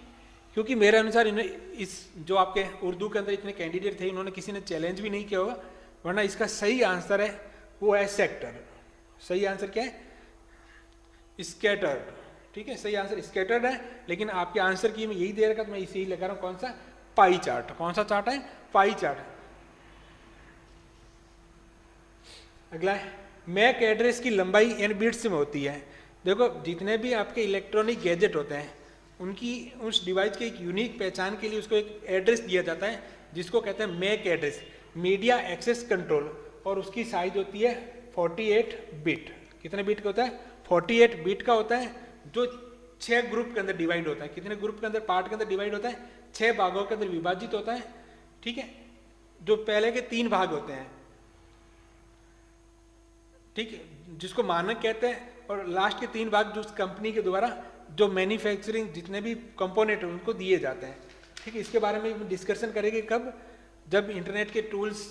Speaker 1: क्योंकि मेरे अनुसार इस जो आपके उर्दू के अंदर इतने कैंडिडेट थे, इन्होंने किसी ने चैलेंज भी नहीं किया होगा, वरना इसका सही आंसर है वो है सेक्टर। सही आंसर क्या है? स्कैटर्ड। ठीक है, सही आंसर स्कैटर्ड है, लेकिन आपके आंसर की मैं यही दे रखा, तो मैं इसे ही लगा रहा हूं। कौन सा? Pie chart. कौन सा चार्ट है? Pie chart. अगला है, मैक एड्रेस की लंबाई यानी बिट्स में होती है। देखो, जितने भी आपके इलेक्ट्रॉनिक गैजेट होते हैं, उनकी उस डिवाइस के एक यूनिक पहचान के लिए उसको एक एड्रेस दिया जाता है, जिसको कहते हैं MAC address, media access control, और उसकी साइज होती है 48 बिट। कितने बिट का होता है? 48 बिट का होता है, जो 6 ग्रुप के अंदर डिवाइड होता है। कितने ग्रुप के अंदर, पार्ट के अंदर डिवाइड होता है? 6 भागों के अंदर विभाजित होता है। ठीक है, जो पहले के 3 भाग होते हैं, ठीक है, जिसको मानक कहते हैं, और लास्ट के 3 भाग जो उस कंपनी के द्वारा जो मैन्युफैक्चरिंग जितने भी कंपोनेंट उनको दिए जाते हैं। ठीक है, इसके बारे में डिस्कशन करेंगे कब? जब इंटरनेट के टूल्स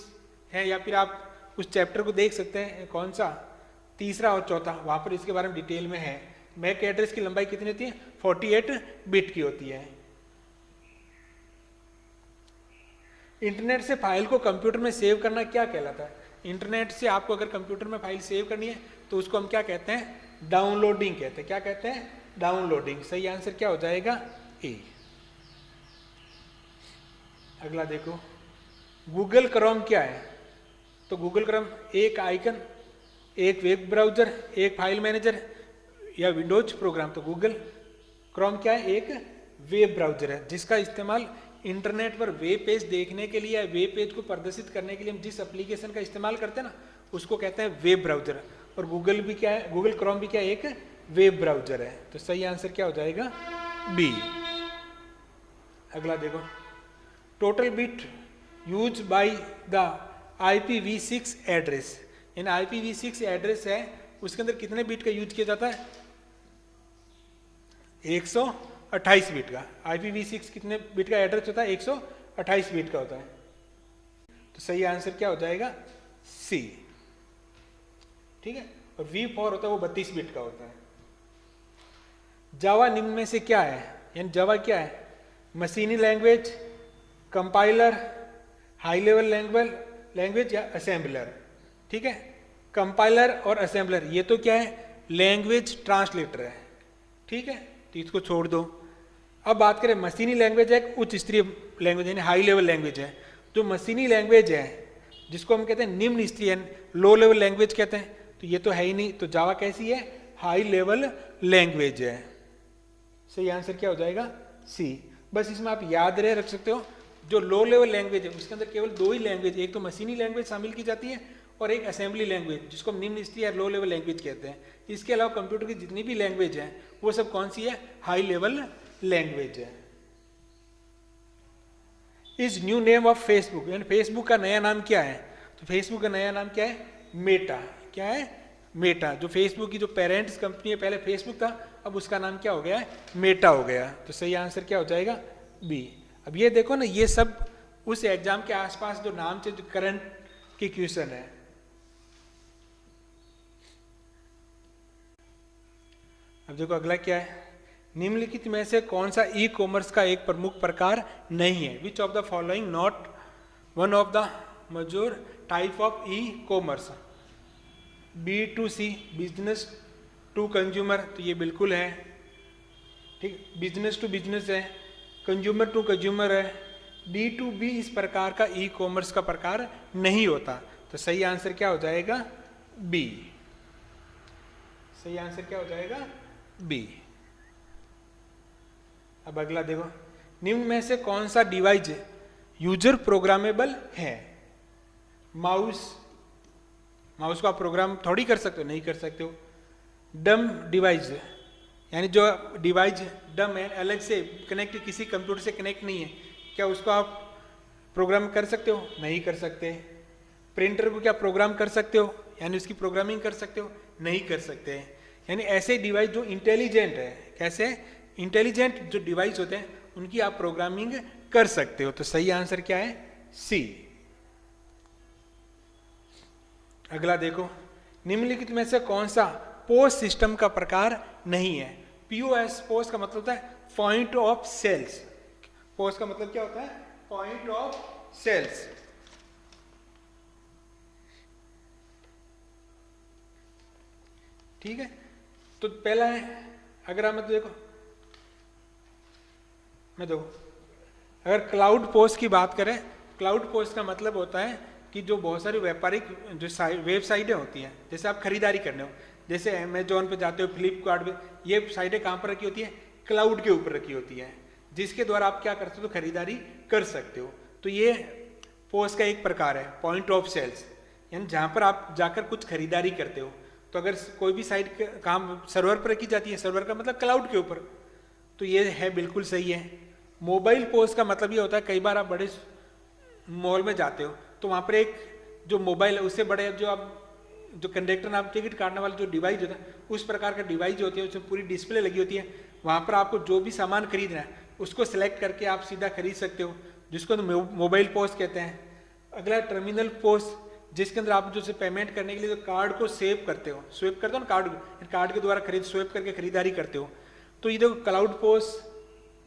Speaker 1: हैं, या फिर आप उस चैप्टर को देख सकते हैं, कौन सा? तीसरा और चौथा, वहां पर इसके बारे में डिटेल में है। मैक एड्रेस की लंबाई कितनी होती है? 48 बिट की होती है। इंटरनेट से फाइल को कंप्यूटर में सेव करना क्या कहलाता है? इंटरनेट से आपको अगर कंप्यूटर में फाइल सेव करनी है तो उसको हम क्या कहते हैं? डाउनलोडिंग कहते हैं। क्या कहते हैं? डाउनलोडिंग। सही आंसर क्या हो जाएगा? ए। अगला देखो, गूगल क्रोम क्या है? तो गूगल क्रोम एक आइकन, एक वेब ब्राउजर, एक फाइल मैनेजर या विंडोज प्रोग्राम। तो गूगल क्रोम क्या है? एक वेब ब्राउजर है, जिसका इस्तेमाल इंटरनेट पर वेब पेज देखने के लिए या वेब पेज को प्रदर्शित करने के लिए हम जिस एप्लीकेशन का इस्तेमाल करते हैं ना, उसको कहते हैं वेब ब्राउजर। और गूगल भी क्या है? गूगल क्रोम भी क्या है? एक वेब ब्राउजर है। तो सही आंसर क्या हो जाएगा? बी। अगला देखो, total bit use by the IPv6 address. In IPv6 address है, उसके अंदर कितने बिट का यूज किया जाता है? 128 बिट का। IPv6 कितने बिट का एड्रेस होता है? 128 बिट का होता है। तो सही आंसर क्या हो जाएगा? सी। ठीक है, और V4 होता है वो 32 बिट का होता है। जावा निम्न में से क्या है? यानी जावा क्या है? मशीनी language, compiler, high level language या असेंबलर। ठीक है, कंपाइलर और असेंबलर ये तो क्या है? लैंग्वेज ट्रांसलेटर है। ठीक है, तो इसको छोड़ दो। अब बात करें, मशीनी लैंग्वेज है एक उच्च स्तरीय लैंग्वेज यानी हाई लेवल लैंग्वेज है। जो मशीनी लैंग्वेज है, जिसको हम कहते हैं निम्न स्तरीय लो लेवल लैंग्वेज कहते हैं, तो ये तो है ही नहीं। तो जावा कैसी है? हाई लेवल लैंग्वेज है। सही आंसर क्या हो जाएगा? सी। बस इसमें आप याद रख सकते हो, जो लो लेवल लैंग्वेज है उसके अंदर केवल 2 ही लैंग्वेज, एक तो मशीनी लैंग्वेज शामिल की जाती है और एक असेंबली लैंग्वेज, जिसको हम निम्न स्तरीय या लो लेवल लैंग्वेज कहते हैं। इसके अलावा कंप्यूटर की जितनी भी लैंग्वेज है वो सब कौन सी है? हाई लेवल लैंग्वेज है। Is new name of Facebook, यानी फेसबुक का नया नाम क्या है? तो फेसबुक का नया नाम क्या है? मेटा। क्या है? मेटा। जो फेसबुक की जो पेरेंट्स कंपनी है, पहले फेसबुक था, अब उसका नाम क्या हो गया है? मेटा हो गया। तो सही आंसर क्या हो जाएगा? बी। अब ये देखो ना, ये सब उस एग्जाम के आसपास जो नाम से जो करंट की क्वेश्चन है। अब देखो अगला क्या है? निम्नलिखित में से कौन सा ई कॉमर्स का एक प्रमुख प्रकार नहीं है? Which of the following not one of the major type of e commerce? B2C, business to consumer, तो ये बिल्कुल है। ठीक, बिजनेस टू बिजनेस है। कंज्यूमर टू कंज्यूमर है, D2B इस प्रकार का ई कॉमर्स का प्रकार नहीं होता। तो सही आंसर क्या हो जाएगा? बी। सही आंसर क्या हो जाएगा? बी। अब अगला देखो, निम्न में से कौन सा डिवाइस यूजर प्रोग्रामेबल है? माउस, माउस को आप प्रोग्राम थोड़ी कर सकते हो, नहीं कर सकते हो। डम डिवाइस, यानी जो डिवाइस डम है, अलग से कनेक्ट, किसी कंप्यूटर से कनेक्ट नहीं है, क्या उसको आप प्रोग्राम कर सकते हो? नहीं कर सकते। प्रिंटर को क्या प्रोग्राम कर सकते हो, यानी उसकी प्रोग्रामिंग कर सकते हो? नहीं कर सकते। यानी ऐसे डिवाइस जो इंटेलिजेंट है, कैसे इंटेलिजेंट जो डिवाइस होते हैं उनकी आप प्रोग्रामिंग कर सकते हो। तो सही आंसर क्या है? सी। अगला देखो, निम्नलिखित में से कौन सा पोस्ट सिस्टम का प्रकार नहीं है? पीओएस, पोस्ट का मतलब होता है पॉइंट ऑफ सेल्स। पोस्ट का मतलब क्या होता है? Point of sales. ठीक है, तो पहला है, अगर हम देखो, मैं देखो, अगर क्लाउड पोस्ट की बात करें, क्लाउड पोस्ट का मतलब होता है कि जो बहुत सारी व्यापारिक जो वेबसाइटें होती हैं, जैसे आप खरीदारी करने हो, जैसे अमेजोन पे जाते हो, फ्लिपकार्ट पे, ये साइटें कहाँ पर रखी होती है? क्लाउड के ऊपर रखी होती है, जिसके द्वारा आप क्या करते हो? तो खरीदारी कर सकते हो। तो ये पोस्ट का एक प्रकार है, पॉइंट ऑफ सेल्स, यानी जहाँ पर आप जाकर कुछ खरीदारी करते हो। तो अगर कोई भी साइट काम सर्वर पर रखी जाती है, सर्वर का मतलब क्लाउड के ऊपर, तो ये है बिल्कुल सही है। मोबाइल पोस्ट का मतलब ये होता है, कई बार आप बड़े मॉल में जाते हो तो वहाँ पर एक जो मोबाइल है उससे बड़े जो आप जो कंडक्टर आप टिकट काटने वाला जो डिवाइस होता है, उस प्रकार का डिवाइस जो होती है उसमें पूरी डिस्प्ले लगी होती है। वहाँ पर आपको जो भी सामान खरीदना है उसको सिलेक्ट करके आप सीधा खरीद सकते हो, जिसको तो मोबाइल पोस्ट कहते हैं। अगला टर्मिनल पोस्ट, जिसके अंदर आप जो पेमेंट करने के लिए जो कार्ड को सेव करते हो, स्वेप करते हो ना कार्ड के द्वारा स्वेप करके खरीदारी करते हो। तो ये देखो, क्लाउड पोस्ट,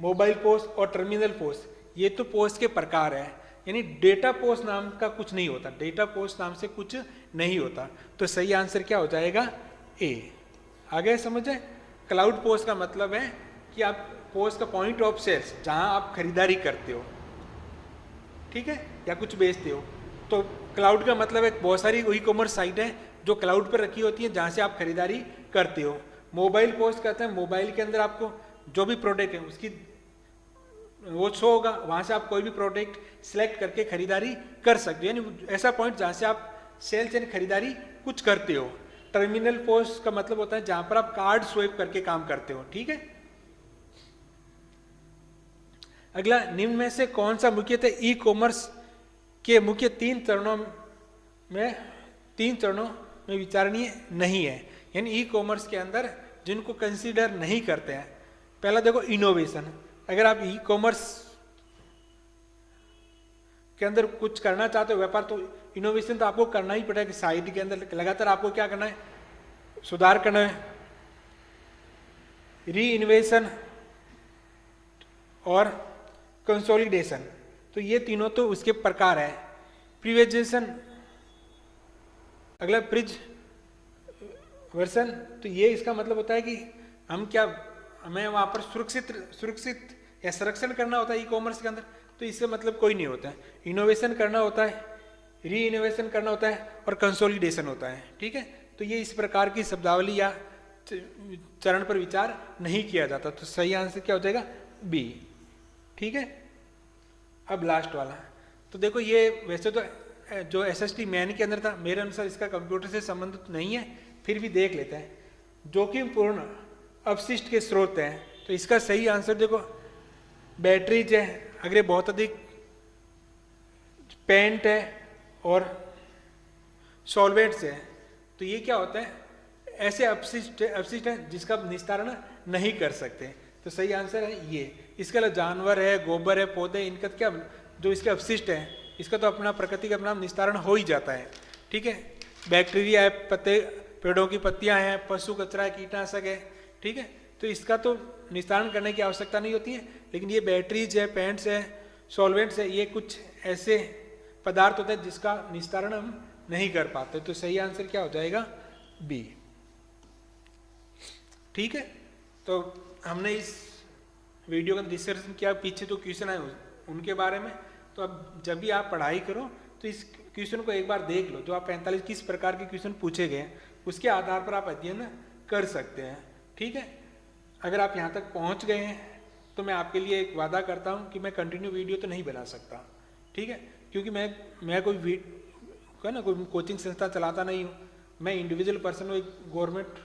Speaker 1: मोबाइल पोस्ट और टर्मिनल पोस्ट, ये तो पोस्ट के प्रकार है। यानी डेटा पोस्ट नाम का कुछ नहीं होता, डेटा पोस्ट नाम से कुछ नहीं होता। तो सही आंसर क्या हो जाएगा? ए। आगे समझे? क्लाउड पोस्ट का मतलब है कि आप पोस्ट का पॉइंट ऑफ सेल्स, जहां आप खरीदारी करते हो, ठीक है, या कुछ बेचते हो। तो क्लाउड का मतलब है बहुत सारी ई कॉमर्स साइट है जो क्लाउड पर रखी होती है, जहां से आप खरीदारी करते हो। मोबाइल पोस्ट कहते हैं, मोबाइल के अंदर आपको जो भी प्रोडक्ट है उसकी वो शो होगा, वहां से आप कोई भी प्रोडक्ट सिलेक्ट करके खरीदारी कर सकते हो, यानी ऐसा पॉइंट जहां से आप सेल्स यानी खरीदारी कुछ करते हो। टर्मिनल पोस्ट का मतलब होता है जहां पर आप कार्ड स्वेप करके काम करते हो, ठीक है। अगला, निम्न में से कौन सा मुख्यतः ई कॉमर्स के मुख्य तीन चरणों में विचारणीय नहीं है? यानी ई कॉमर्स के अंदर जिनको कंसीडर नहीं करते हैं। पहला देखो, इनोवेशन। अगर आप ई कॉमर्स के अंदर कुछ करना चाहते हो व्यापार, तो इनोवेशन तो आपको करना ही पड़ेगा। साइट के अंदर लगातार आपको क्या करना है? सुधार करना है। री इनोवेशन और कंसोलिडेशन, तो ये तीनों तो उसके प्रकार है। प्रिवेजेशन, अगला प्रिज वर्सन, तो ये इसका मतलब होता है कि हम क्या, हमें वहां पर सुरक्षित या संरक्षण करना होता है ई कॉमर्स के अंदर, तो इससे मतलब कोई नहीं होता है। इनोवेशन करना होता है, री इनोवेशन करना होता है और कंसोलिडेशन होता है, ठीक है। तो ये इस प्रकार की शब्दावली या चरण पर विचार नहीं किया जाता। तो सही आंसर क्या हो जाएगा? बी, ठीक है। अब लास्ट वाला, तो देखो ये वैसे तो जो SST मैन के अंदर था, मेरे अनुसार इसका कंप्यूटर से संबंधित नहीं है, फिर भी देख लेते हैं। जोखिमपूर्ण अपशिष्ट के स्रोत हैं, तो इसका सही आंसर देखो, बैटरीज है, अगर बहुत अधिक पेंट है और सॉल्वेंट्स है, तो ये क्या होता है? ऐसे अपशिष्ट है जिसका निस्तारण नहीं कर सकते। तो सही आंसर है ये। इसके अलावा जानवर है, गोबर है, पौधे, इनका क्या जो इसके अपशिष्ट है, इसका तो अपना प्रकृति का अपना निस्तारण हो ही जाता है, ठीक है। बैक्टीरिया है, पत्ते, पेड़ों की पत्तियां हैं, पशु कचरा है, कीटनाशक है, ठीक है। तो इसका तो निस्तारण करने की आवश्यकता नहीं होती है। लेकिन ये बैटरीज है, पेंट्स है, सॉल्वेंट्स है, ये कुछ ऐसे पदार्थ होते हैं जिसका निस्तारण हम नहीं कर पाते। तो सही आंसर क्या हो जाएगा? बी, ठीक है। तो हमने इस वीडियो का डिस्कशन किया, पीछे जो क्वेश्चन आए उनके बारे में। तो अब जब भी आप पढ़ाई करो तो इस क्वेश्चन को एक बार देख लो, जो आप 45 किस प्रकार के क्वेश्चन पूछे गए हैं उसके आधार पर आप अध्ययन कर सकते हैं। ठीक है, अगर आप यहाँ तक पहुँच गए हैं तो मैं आपके लिए एक वादा करता हूँ कि मैं कंटिन्यू वीडियो तो नहीं बना सकता। ठीक है, क्योंकि मैं कोई कोचिंग संस्था चलाता नहीं हूँ, मैं इंडिविजुअल पर्सन हूँ, एक गवर्नमेंट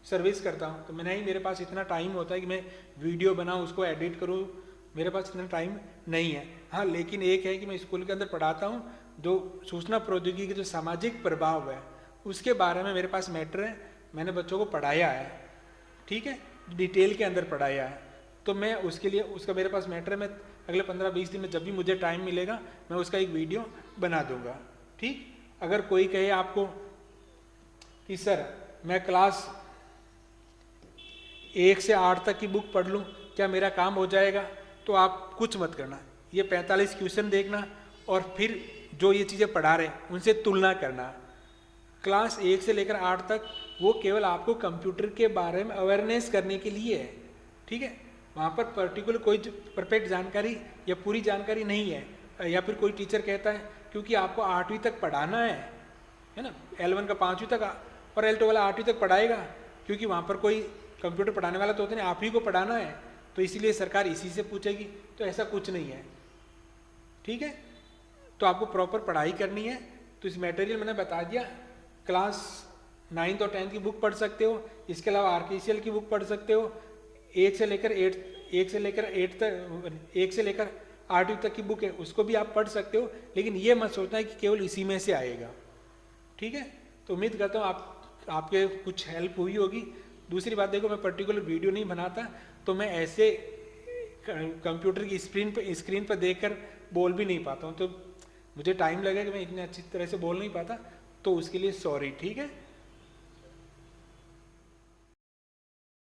Speaker 1: सर्विस करता हूँ। तो मैं नहीं, मेरे पास इतना टाइम होता है कि मैं वीडियो बनाऊँ, उसको एडिट करूँ, मेरे पास इतना टाइम नहीं है। हाँ, लेकिन एक है कि मैं स्कूल के अंदर पढ़ाता हूँ, जो सूचना प्रौद्योगिकी के जो सामाजिक प्रभाव है उसके बारे में मेरे पास मैटर है, मैंने बच्चों को पढ़ाया है। ठीक है, डिटेल के अंदर पढ़ाया है, तो मैं उसके लिए उसका मेरे पास मैटर है। मैं अगले 15-20 दिन में जब भी मुझे टाइम मिलेगा मैं उसका एक वीडियो बना दूंगा। ठीक, अगर कोई कहे आपको कि सर मैं क्लास 1 से 8 तक की बुक पढ़ लूँ, क्या मेरा काम हो जाएगा, तो आप कुछ मत करना, ये 45 क्वेश्चन देखना और फिर जो ये चीज़ें पढ़ा रहे हैं उनसे तुलना करना। क्लास 1 से लेकर 8 तक वो केवल आपको कंप्यूटर के बारे में अवेयरनेस करने के लिए है। ठीक है, वहाँ पर पर्टिकुलर कोई परफेक्ट जानकारी या पूरी जानकारी नहीं है। या फिर कोई टीचर कहता है क्योंकि आपको 8वीं तक पढ़ाना है ना, L1 का 5वीं तक और L2 वाला 8वीं तक पढ़ाएगा, क्योंकि वहाँ पर कोई कंप्यूटर पढ़ाने वाला तो होता नहीं, आप ही को पढ़ाना है, तो इसीलिए सरकार इसी से पूछेगी। तो ऐसा कुछ नहीं है। ठीक है, तो आपको प्रॉपर पढ़ाई करनी है। तो इस मटेरियल मैंने बता दिया, क्लास 9th और 10th की बुक पढ़ सकते हो, इसके अलावा आरकेसीएल की बुक पढ़ सकते हो, 1 से लेकर 8वीं तक की बुक है उसको भी आप पढ़ सकते हो, लेकिन ये मत सोचना है कि केवल इसी में से आएगा। ठीक है, तो उम्मीद करता हूँ आपके कुछ हेल्प हुई होगी। दूसरी बात देखो, मैं पर्टिकुलर वीडियो नहीं बनाता, तो मैं ऐसे कंप्यूटर की स्क्रीन पर देखकर बोल भी नहीं पाता हूँ, तो मुझे टाइम लगेगा, मैं इतनी अच्छी तरह से बोल नहीं पाता, तो उसके लिए सॉरी। ठीक है।